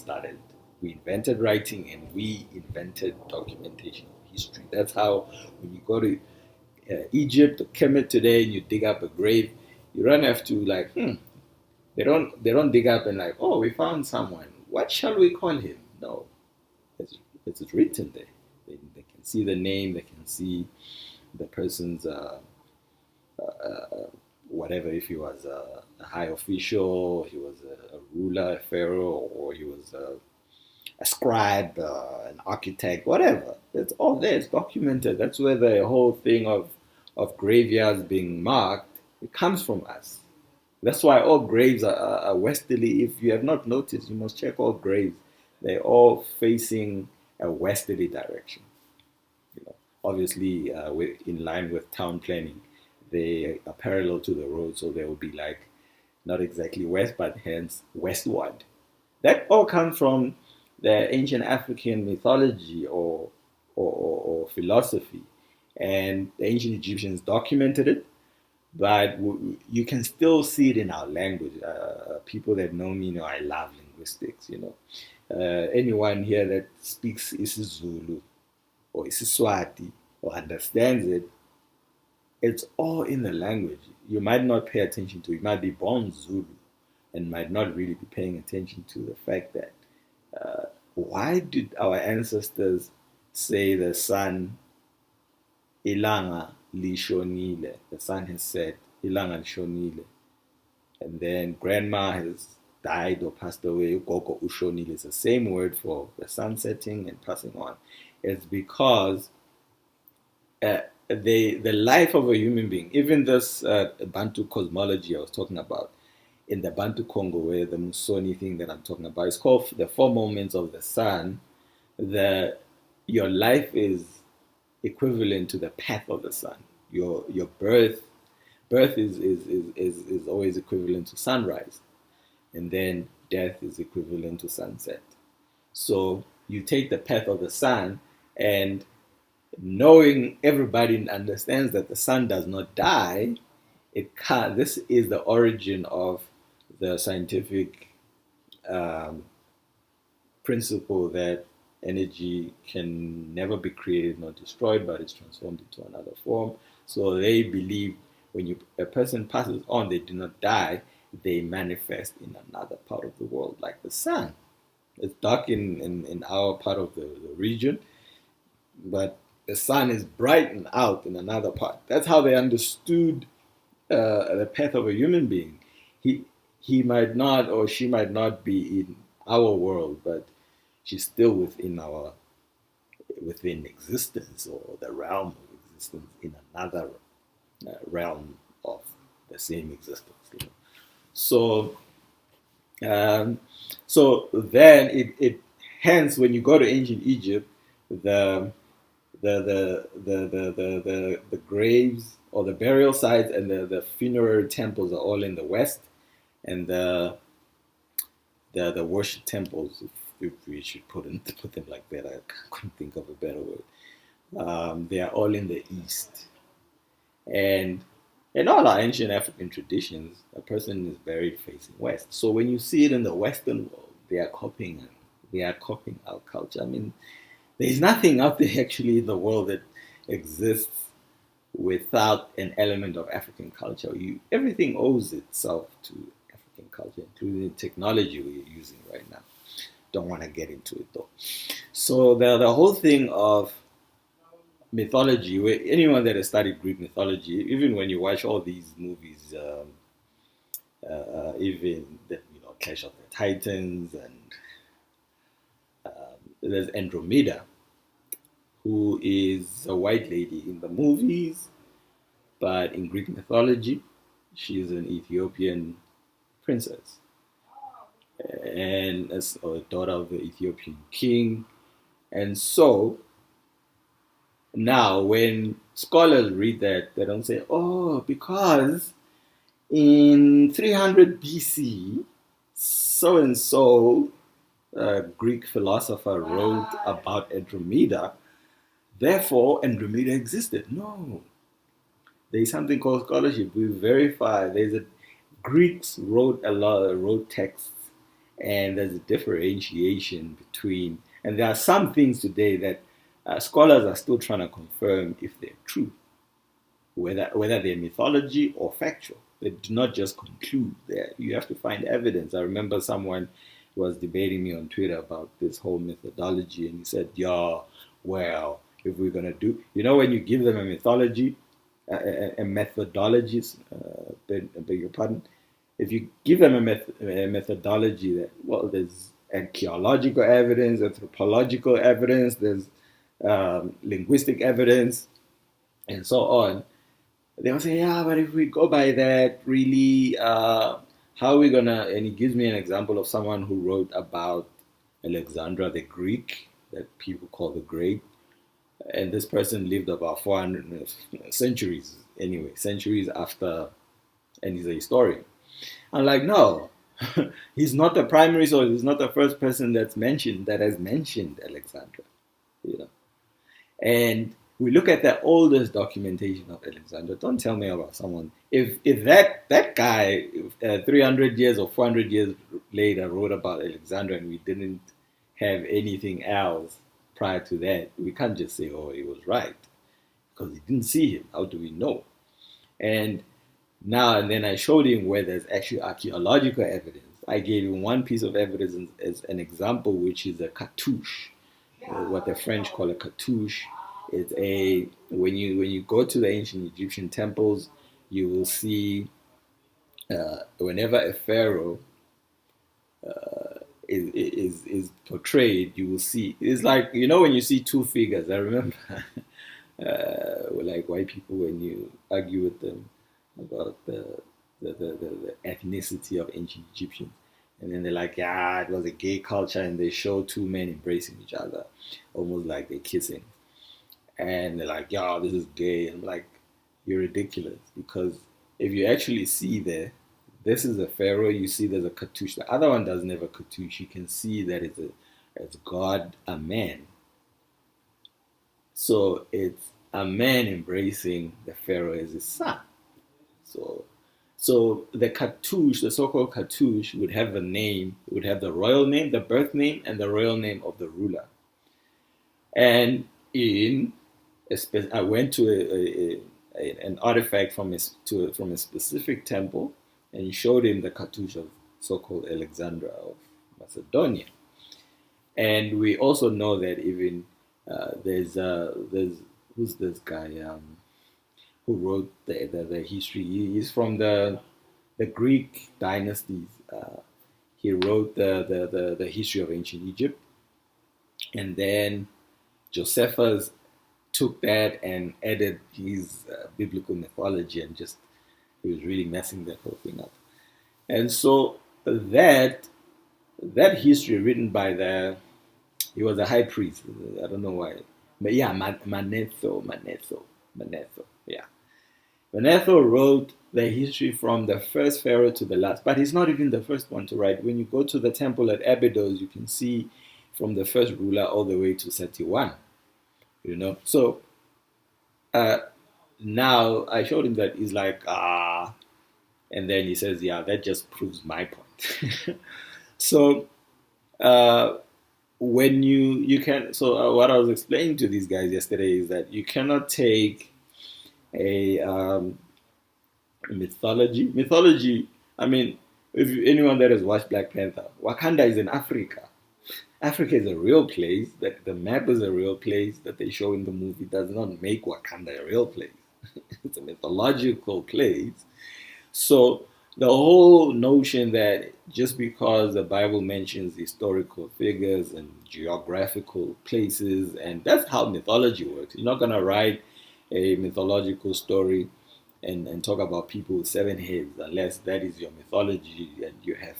invented writing and we invented documentation of history. That's how when you go to Egypt or Kemet today and you dig up a grave, you don't have to they don't dig up and we found someone. What shall we call him? No, it's written there. They can see the name, they can see the person's whatever, if he was a high official, he was a ruler, a pharaoh, or he was a scribe, an architect, whatever. It's all there. It's documented. That's where the whole thing of graveyards being marked, it comes from us. That's why all graves are westerly. If you have not noticed, you must check all graves. They're all facing a westerly direction. You know, obviously, in line with town planning, they are parallel to the road, so they will be like not exactly west, but hence westward. That all comes from the ancient African mythology or philosophy, and the ancient Egyptians documented it, but you can still see it in our language. People that know me know I love linguistics. Anyone here that speaks isiZulu or isiSwati or understands it, it's all in the language. You might not pay attention to it. You might be born Zulu and might not really be paying attention to the fact that why did our ancestors say the sun ilanga lishonile? The sun has said ilanga lishonile, and then grandma has died or passed away. Gogo ushonile is the same word for the sun setting and passing on. It's because the life of a human being, even this Bantu cosmology I was talking about, in the Bantu Congo, where the Musoni thing that I'm talking about is called the 4 moments of the sun. Your life is equivalent to the path of the sun. Your birth is always equivalent to sunrise, and then death is equivalent to sunset. So you take the path of the sun, and knowing everybody understands that the sun does not die, it can't. This is the origin of the scientific principle that energy can never be created nor destroyed, but it's transformed into another form. So they believe when a person passes on, they do not die, they manifest in another part of the world, like the sun. It's dark in our part of the region, but the sun is brightened out in another part. That's how they understood the path of a human being. He might not, or she might not be in our world, but she's still within existence, or the realm of existence in another realm of the same existence. So then it hence when you go to ancient Egypt, the graves or the burial sites and the funerary temples are all in the west, and the worship temples, if we should put them like that, I couldn't think of a better word. They are all in the east, and in all our ancient African traditions, a person is buried facing west. So when you see it in the Western world, they are copying our culture. I mean, there's nothing out there actually in the world that exists without an element of African culture. Everything owes itself to African culture, including the technology we're using right now. Don't want to get into it though. So the whole thing of mythology, where anyone that has studied Greek mythology, even when you watch all these movies, even Clash of the Titans, and there's Andromeda, who is a white lady in the movies, but in Greek mythology, she's an Ethiopian princess, and as a daughter of the Ethiopian king. And so now when scholars read that, they don't say, oh, because in 300 BC, so and so Greek philosopher wrote about Andromeda, therefore Andromeda existed. No. There's something called scholarship. We verify. Greeks wrote texts, and there's a differentiation between, and there are some things today that scholars are still trying to confirm if they're true, whether they're mythology or factual. They do not just conclude that. You have to find evidence. I remember someone was debating me on Twitter about this whole methodology, and he said, yeah, well, if we're going to do, when you give them a mythology, a methodology, beg your pardon, if you give them a methodology that, well, there's archaeological evidence, anthropological evidence, there's linguistic evidence, and so on, they will say, yeah, but if we go by that, really, how are we gonna? And he gives me an example of someone who wrote about Alexandra the Greek, that people call the Great, and this person lived about 400 centuries, anyway, centuries after, and he's a historian. I'm like, no, he's not the primary source. He's not the first person that has mentioned Alexandra, you know. And we look at the oldest documentation of Alexander. Don't tell me about someone. If that guy 300 years or 400 years later wrote about Alexander and we didn't have anything else prior to that, we can't just say, oh, he was right, because we didn't see him. How do we know? And now and then I showed him where there's actually archaeological evidence. I gave him one piece of evidence as an example, which is a cartouche, what the French call a cartouche. It's a when you go to the ancient Egyptian temples, you will see whenever a pharaoh is portrayed, you will see it's like, when you see two figures. I remember like white people, when you argue with them about the ethnicity of ancient Egyptians, and then they're like, yeah, it was a gay culture, and they show two men embracing each other, almost like they're kissing, and they're like, yeah, this is gay. And I'm like, you're ridiculous, because if you actually see there, this is a pharaoh. You see, there's a cartouche. The other one doesn't have a cartouche. You can see that it's God, a man. So it's a man embracing the pharaoh as his son. So the cartouche, the so-called cartouche, would have a name. It would have the royal name, the birth name, and the royal name of the ruler. And I went to an artifact from a specific temple, and he showed him the cartouche of so-called Alexandra of Macedonia. And we also know that even there's who's this guy who wrote the history. He's from the Greek dynasties. He wrote the history of ancient Egypt, and then Josephus took that and added his biblical mythology, and he was really messing that whole thing up. And so that history written by he was a high priest. I don't know why, but yeah, Manetho, yeah. Manetho wrote the history from the first pharaoh to the last, but he's not even the first one to write. When you go to the temple at Abydos, you can see from the first ruler all the way to Seti I. So now I showed him that. He's like, and then he says, yeah, that just proves my point. So when you can, so what I was explaining to these guys yesterday is that you cannot take a mythology. I mean, if anyone that has watched Black Panther, Wakanda is in Africa. Africa is a real place. That the map is a real place that they show in the movie does not make Wakanda a real place. It's a mythological place. So the whole notion that just because the Bible mentions historical figures and geographical places, and that's how mythology works. You're not going to write a mythological story and talk about people with 7 heads unless that is your mythology and you have...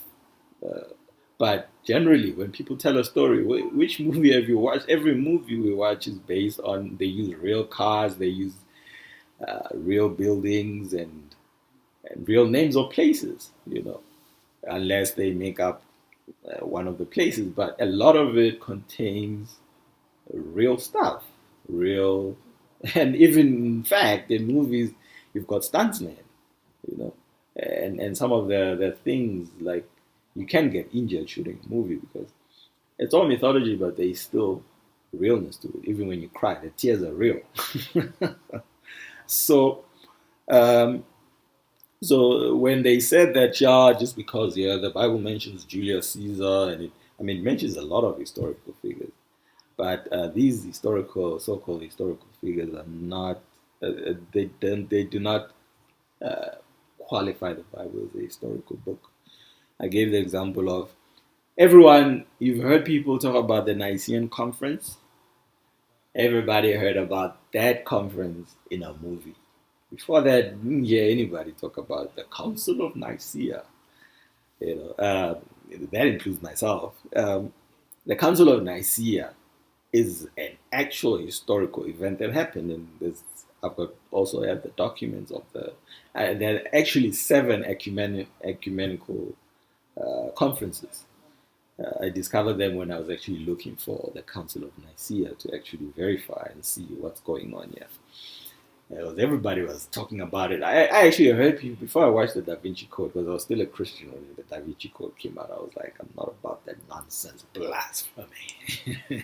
but generally, when people tell a story, which movie have you watched? Every movie we watch is based on, they use real cars, they use real buildings and real names of places, unless they make up one of the places. But a lot of it contains real stuff, and even in fact, in movies, you've got stuntsmen, and some of the things, like, you can get injured shooting a movie because it's all mythology, but there's still realness to it. Even when you cry, the tears are real. So when they said that, just because the Bible mentions Julius Caesar, and it mentions a lot of historical figures, but these so-called historical figures are not. They do not qualify the Bible as a historical book. I gave the example of you've heard people talk about the Nicene Conference. Everybody heard about that conference in a movie. Before that, I didn't hear anybody talk about the Council of Nicaea. You know, that includes myself. The Council of Nicaea is an actual historical event that happened, and I've got also have the documents of the. There are actually seven ecumenical conferences. I discovered them when I was actually looking for the Council of Nicaea to actually verify and see what's going on here. Everybody was talking about it. I actually heard people before I watched the Da Vinci Code, because I was still a Christian when the Da Vinci Code came out. I was like, I'm not about that nonsense, blasphemy.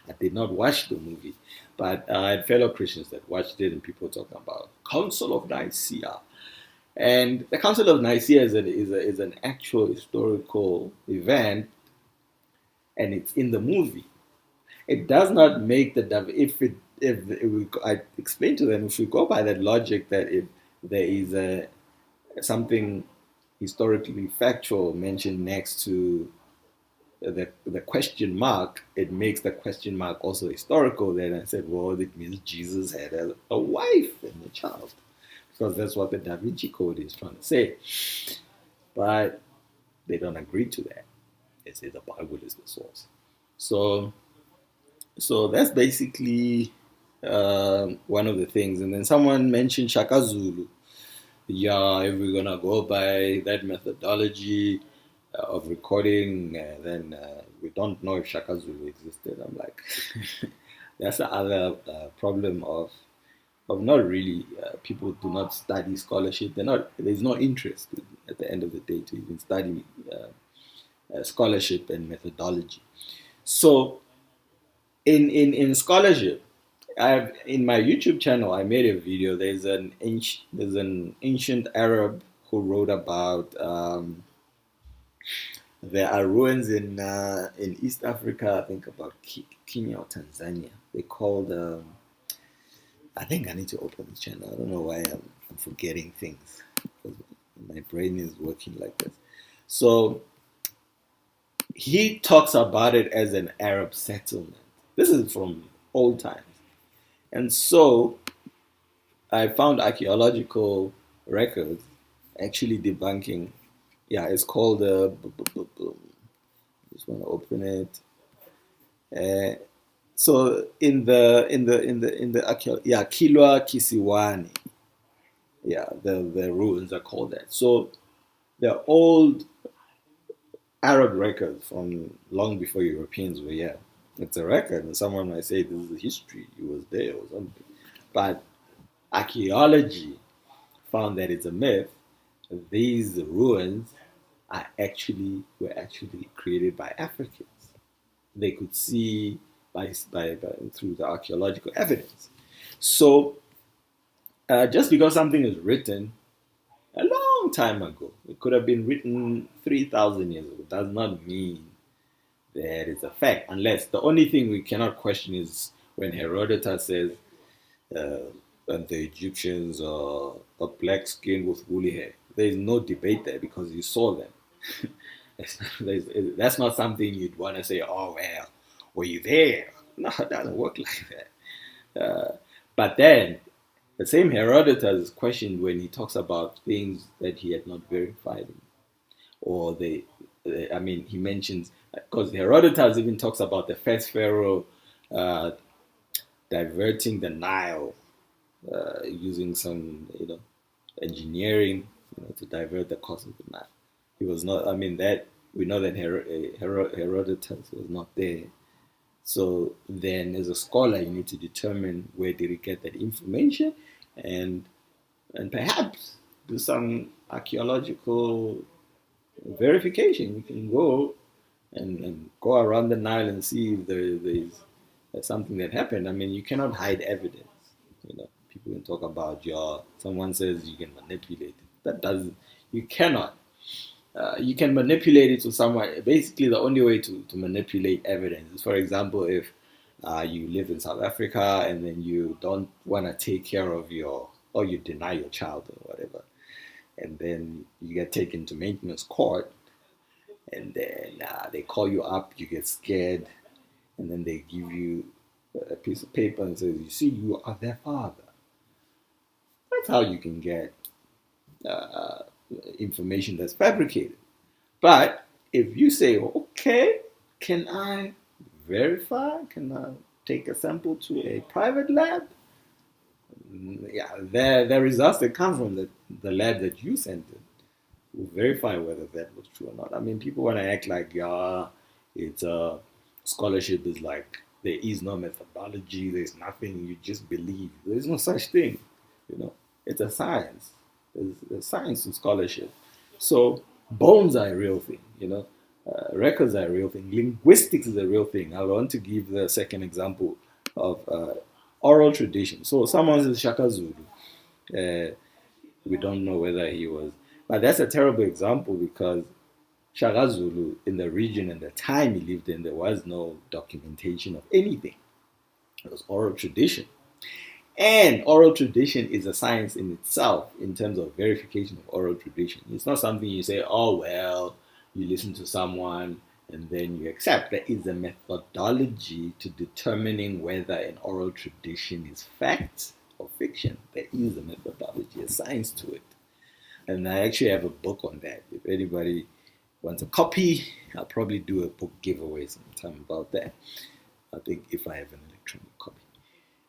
I did not watch the movie, but I had fellow Christians that watched it, and people talking about Council of Nicaea. And the Council of Nicaea is an actual historical event, and it's in the movie. It does not make I explained to them, if we go by that logic, that if there is something historically factual mentioned next to the question mark, it makes the question mark also historical. Then I said, well, it means Jesus had a wife and a child, because that's what the Da Vinci Code is trying to say. But they don't agree to that. They say the Bible is the source. So that's basically one of the things. And then someone mentioned Shaka Zulu. Yeah, if we're gonna go by that methodology of recording, then we don't know if Shaka Zulu existed. I'm like, that's the other problem of not really, people do not study scholarship. There's no interest at the end of the day to even study scholarship and methodology. So in scholarship, in my YouTube channel, I made a video. There's an ancient Arab who wrote about there are ruins in East Africa. I think about Kenya or Tanzania. They called. I think I need to open this channel. I don't know why I'm forgetting things, because my brain is working like this. So he talks about it as an Arab settlement. This is from old times. And so I found archaeological records actually debunking. Yeah, it's called. Just want to open it. So in the Kilwa Kisiwani. Yeah, the ruins are called that. So the old Arab records from long before Europeans were here. It's a record, and someone might say this is history, it was there or something. But archaeology found that it's a myth. These ruins were actually created by Africans. They could see through the archaeological evidence. So just because something is written a long time ago, it could have been written 3,000 years ago, does not mean that it's a fact, unless the only thing we cannot question is when Herodotus says that the Egyptians are black skin with woolly hair. There is no debate there, because you saw them. That's not something you'd want to say, oh, well, were you there? No, it doesn't work like that. But then, the same Herodotus is questioned when he talks about things that he had not verified. Or he mentions, because Herodotus even talks about the first pharaoh diverting the Nile using some, engineering, to divert the course of the Nile. He was not. That we know that Herodotus was not there. So then, as a scholar, you need to determine where did he get that information, and perhaps do some archaeological verification. You can go and go around the Nile and see if there's something that happened. You cannot hide evidence. People can talk about someone says you can manipulate it. That doesn't. You cannot. You can manipulate it to someone. Basically, the only way to manipulate evidence is, for example, if you live in South Africa and then you don't want to take care of or you deny your child or whatever, and then you get taken to maintenance court, and then they call you up, you get scared, and then they give you a piece of paper and says, you see, you are their father. That's how you can get uh, information that's fabricated. But if you say, okay, can I verify? Can I take a sample to a private lab? Yeah, the results that come from the lab that you sent it will verify whether that was true or not. I mean, people want to act like, yeah, it's scholarship is like there is no methodology, there's nothing, you just believe. There's no such thing, you know. It's a science. There's science in scholarship. So bones are a real thing, you know. Records are a real thing. Linguistics is a real thing. I want to give the second example of oral tradition. So someone says Shaka Zulu. We don't know whether he was, but that's a terrible example because Shaka Zulu in the region and the time he lived in, there was no documentation of anything. It was oral tradition. And oral tradition is a science in itself in terms of verification of oral tradition. It's not something you say, oh, well, you listen to someone and then you accept. There is a methodology to determining whether an oral tradition is fact or fiction. There is a methodology, a science to it. And I actually have a book on that. If anybody wants a copy, I'll probably do a book giveaway sometime about that. I think if I have an electronic copy.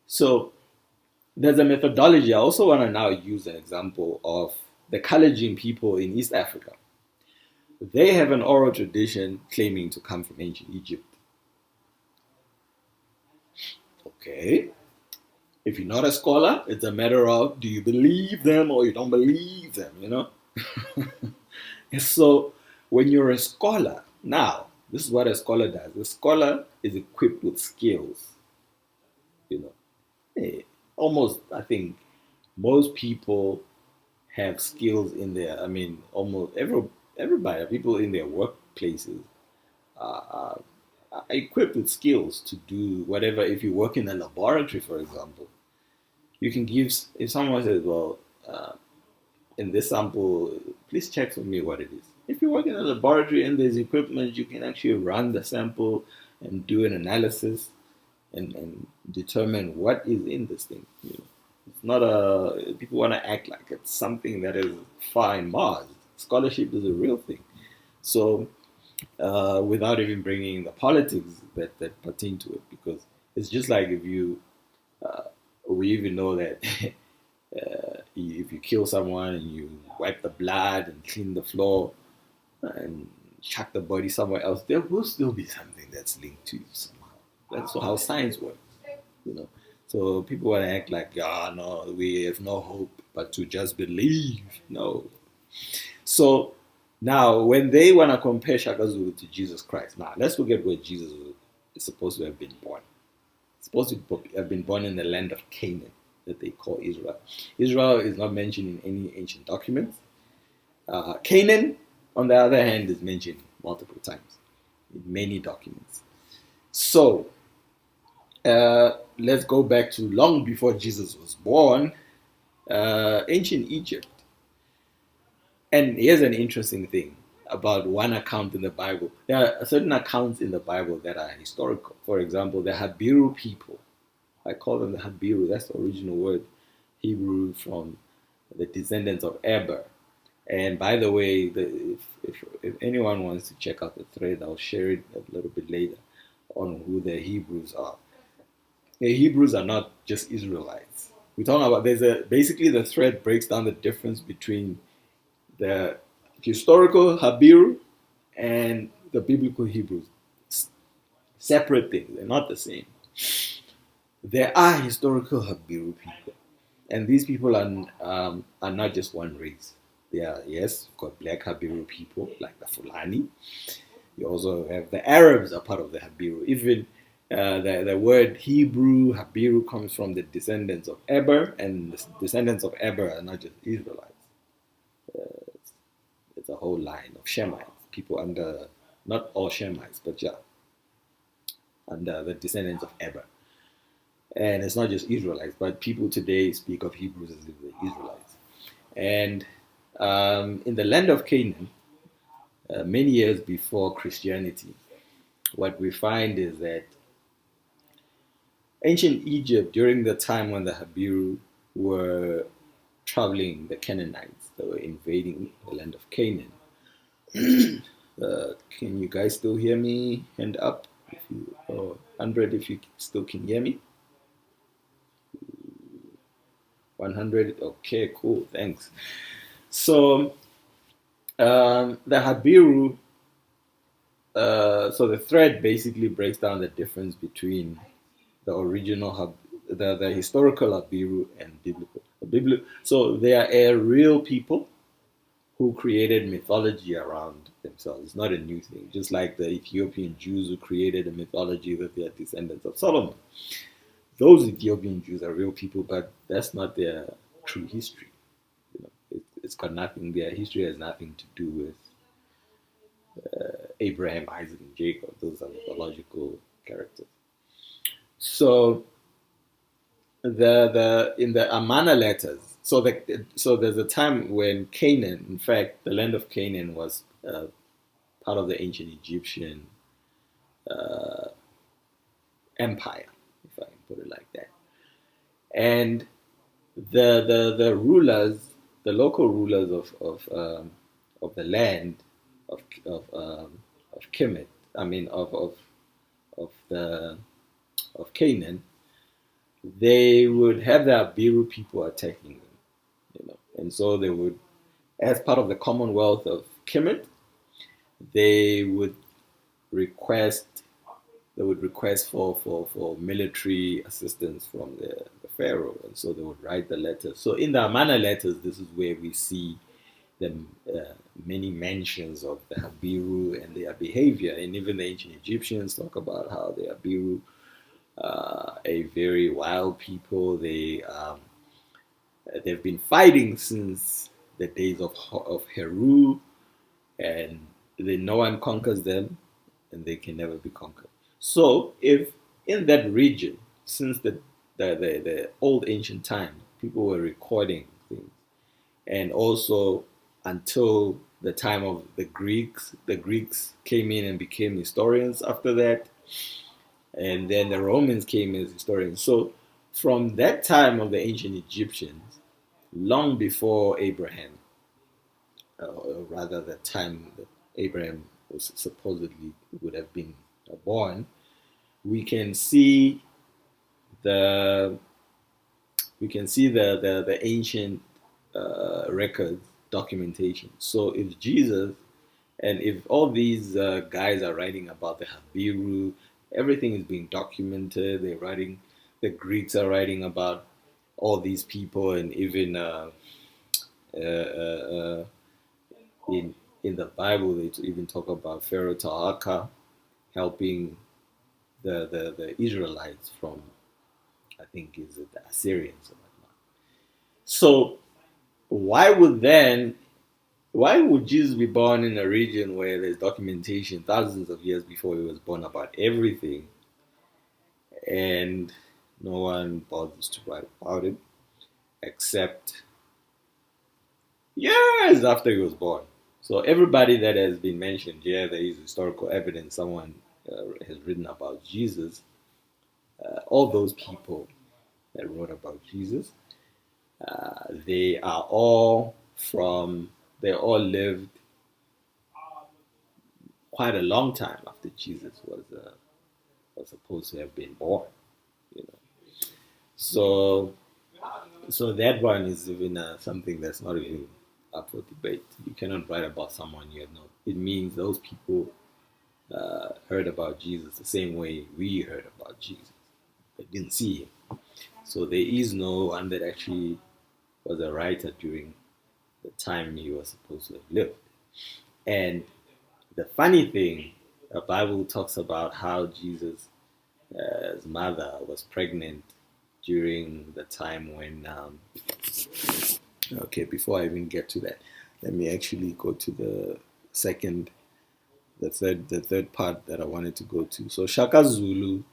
So there's a methodology. I also want to now use an example of the Kalenjin people in East Africa. They have an oral tradition claiming to come from ancient Egypt. Okay. If you're not a scholar, it's a matter of do you believe them or you don't believe them, you know? And so when you're a scholar, now, this is what a scholar does. A scholar is equipped with skills, you know. Almost, I think, most people have skills in their, I mean, almost everybody, people in their workplaces are equipped with skills to do whatever. If you work in a laboratory, for example, you can give, if someone says, well, in this sample, please check for me what it is. If you work in a laboratory and there's equipment, you can actually run the sample and do an analysis and determine what is in this thing. You know, it's not people want to act like it's something that is far in Mars. Scholarship is a real thing. So without even bringing the politics that pertain to it, because it's just like if you, we even know that if you kill someone and you wipe the blood and clean the floor and chuck the body somewhere else, there will still be something that's linked to you somehow. That's how science works, you know. So people want to act like, yeah, no, we have no hope but to just believe. No. So now, when they want to compare Shaka Zulu to Jesus Christ, now let's look at where Jesus is supposed to have been born. He's supposed to have been born in the land of Canaan that they call Israel. Israel is not mentioned in any ancient documents. Canaan, on the other hand, is mentioned multiple times in many documents. So, let's go back to long before Jesus was born, ancient Egypt. And here's an interesting thing about one account in the Bible. There are certain accounts in the Bible that are historical. For example, the Habiru people. I call them the Habiru. That's the original word, Hebrew, from the descendants of Eber. And by the way, if anyone wants to check out the thread, I'll share it a little bit later on who the Hebrews are. The Hebrews are not just Israelites. We're talking about, basically the thread breaks down the difference between the historical Habiru and the biblical Hebrews. Separate things, they're not the same. There are historical Habiru people, and these people are not just one race. They are, yes, you've got black Habiru people like the Fulani. You also have the Arabs are part of the Habiru. Even the word Hebrew, Habiru, comes from the descendants of Eber, and the descendants of Eber are not just Israelites. It's a whole line of Shemites, people under, not all Shemites, but yeah, under the descendants of Eber. And it's not just Israelites, but people today speak of Hebrews as if they're Israelites. And in the land of Canaan, many years before Christianity, what we find is that ancient Egypt, during the time when the Habiru were traveling, the Canaanites that were invading the land of Canaan. Can you guys still hear me? Hand up if you, or 100 if you still can hear me. 100. Okay, cool. Thanks. So the Habiru. So the thread basically breaks down the difference between the original the historical Habiru and biblical. So they are a real people who created mythology around themselves. It's not a new thing. Just like the Ethiopian Jews who created a mythology that they are descendants of Solomon. Those Ethiopian Jews are real people, but that's not their true history. It's got nothing. Their history has nothing to do with Abraham, Isaac, and Jacob. Those are mythological characters. So the in the Amana letters, so there's a time when Canaan, in fact, the land of Canaan was part of the ancient Egyptian empire, if I can put it like that. And the rulers, the local rulers of the land of Kemet, of Canaan, they would have the Abiru people attacking them, and so they would, as part of the Commonwealth of Kemet, they would request for military assistance from the pharaoh, and so they would write the letters. So in the Amana letters, this is where we see the many mentions of the Habiru and their behavior, and even the ancient Egyptians talk about how the Habiru are a very wild people. They've been fighting since the days of Heru, and no one conquers them, and they can never be conquered. So if in that region, since the old ancient time, people were recording things, and also until the time of the Greeks came in and became historians after that, and then the Romans came as historians. So from that time of the ancient Egyptians, long before Abraham, or rather the time that Abraham was supposedly would have been born, we can see the ancient records, documentation. So if Jesus and if all these guys are writing about the Habiru, everything is being documented. The Greeks are writing about all these people, and even in the Bible, they even talk about Pharaoh Taaka helping the Israelites from, I think, is it the Assyrians or whatnot. So why would Jesus be born in a region where there's documentation thousands of years before he was born about everything, and no one bothers to write about it except years after he was born? So everybody that has been mentioned here, there is historical evidence someone has written about Jesus. All those people that wrote about Jesus, they all lived quite a long time after Jesus was supposed to have been born. So that one is even something that's not even up for debate. You cannot write about someone you have not. It means those people heard about Jesus the same way we heard about Jesus. They didn't see him. So there is no one that actually was a writer during the time he was supposed to have lived. And the funny thing, the Bible talks about how Jesus' mother was pregnant during the time when okay, before I even get to that, let me actually go to the third part that I wanted to go to. So Shaka Zulu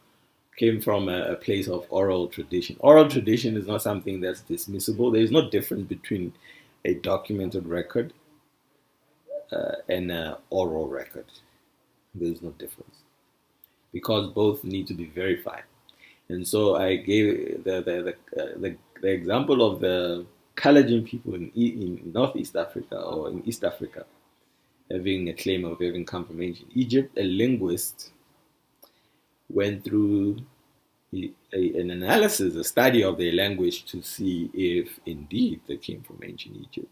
came from a place of oral tradition. Oral tradition is not something that's dismissible. There is no difference between a documented record and an oral record. There is no difference because both need to be verified. And so I gave the example of the Kalenjin people in Northeast Africa or in East Africa having a claim of having come from ancient Egypt, a linguist went through an analysis, a study of their language to see if indeed they came from ancient Egypt,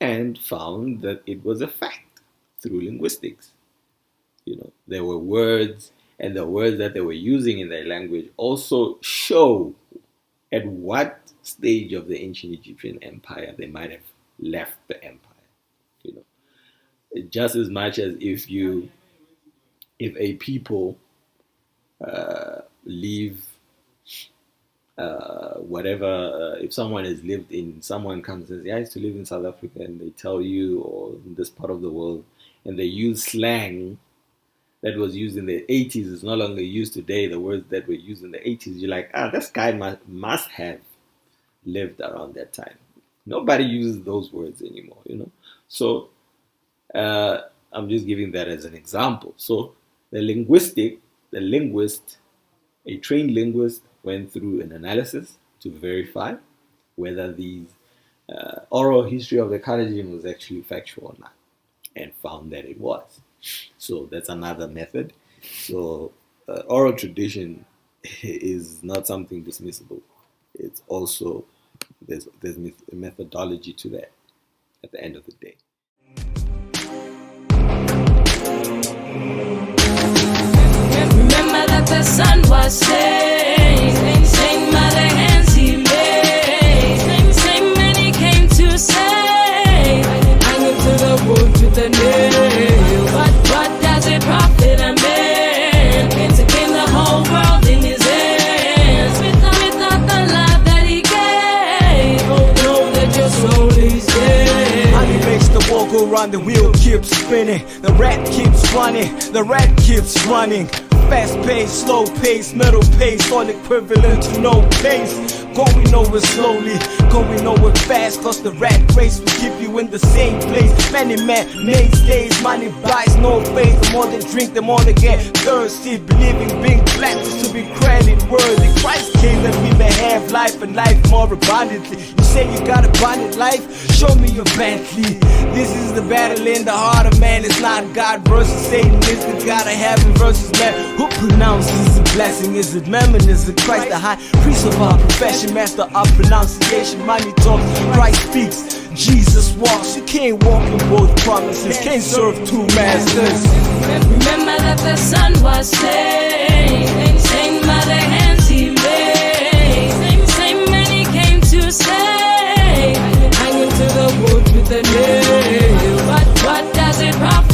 and found that it was a fact through linguistics. There were words, and the words that they were using in their language also show at what stage of the ancient Egyptian empire they might have left the empire. Just as much as if a people leave if someone comes and says, yeah, I used to live in South Africa, and they tell you, or in this part of the world, and they use slang that was used in the 80s is no longer used today, the words that were used in the 80s, you're like, this guy must have lived around that time. Nobody uses those words anymore, So I'm just giving that as an example. So the linguist, a trained linguist, went through an analysis to verify whether the oral history of the Kalenjin was actually factual or not, and found that it was. So that's another method. So oral tradition is not something dismissible. It's also, there's a methodology to that at the end of the day. Remember that the sun was same mother hands he made, same man he came to save. Hanging to the wood with the nail. What does it profit a man to gain the whole world in his hands without the love that he gave? Oh, know that your soul is dead. Money makes the world go round, the wheel keeps spinning, the rat keeps running, the rat keeps running. Fast pace, slow pace, middle pace, all equivalent to no pace. Going nowhere slowly, going nowhere fast, cause the rat race will keep you in the same place. Many made stays, money buys no faith. The more they drink, the more they get thirsty. Believing being black is to be credit worthy. Christ came that we may have life and life more abundantly. You say you got abundant life, show me your Bentley. This is the battle in the heart of man. It's not God versus Satan, it's the God of heaven versus man. Who pronounces the blessing? Is it Mammon? Is it Christ, the high priest of our profession, master of pronunciation? Money talks, Christ speaks, Jesus walks. You can't walk in both promises, can't serve two masters. Remember that the sun was same mother hands he made, same man he came to save. Hanging to the wood with the nail. What does it profit?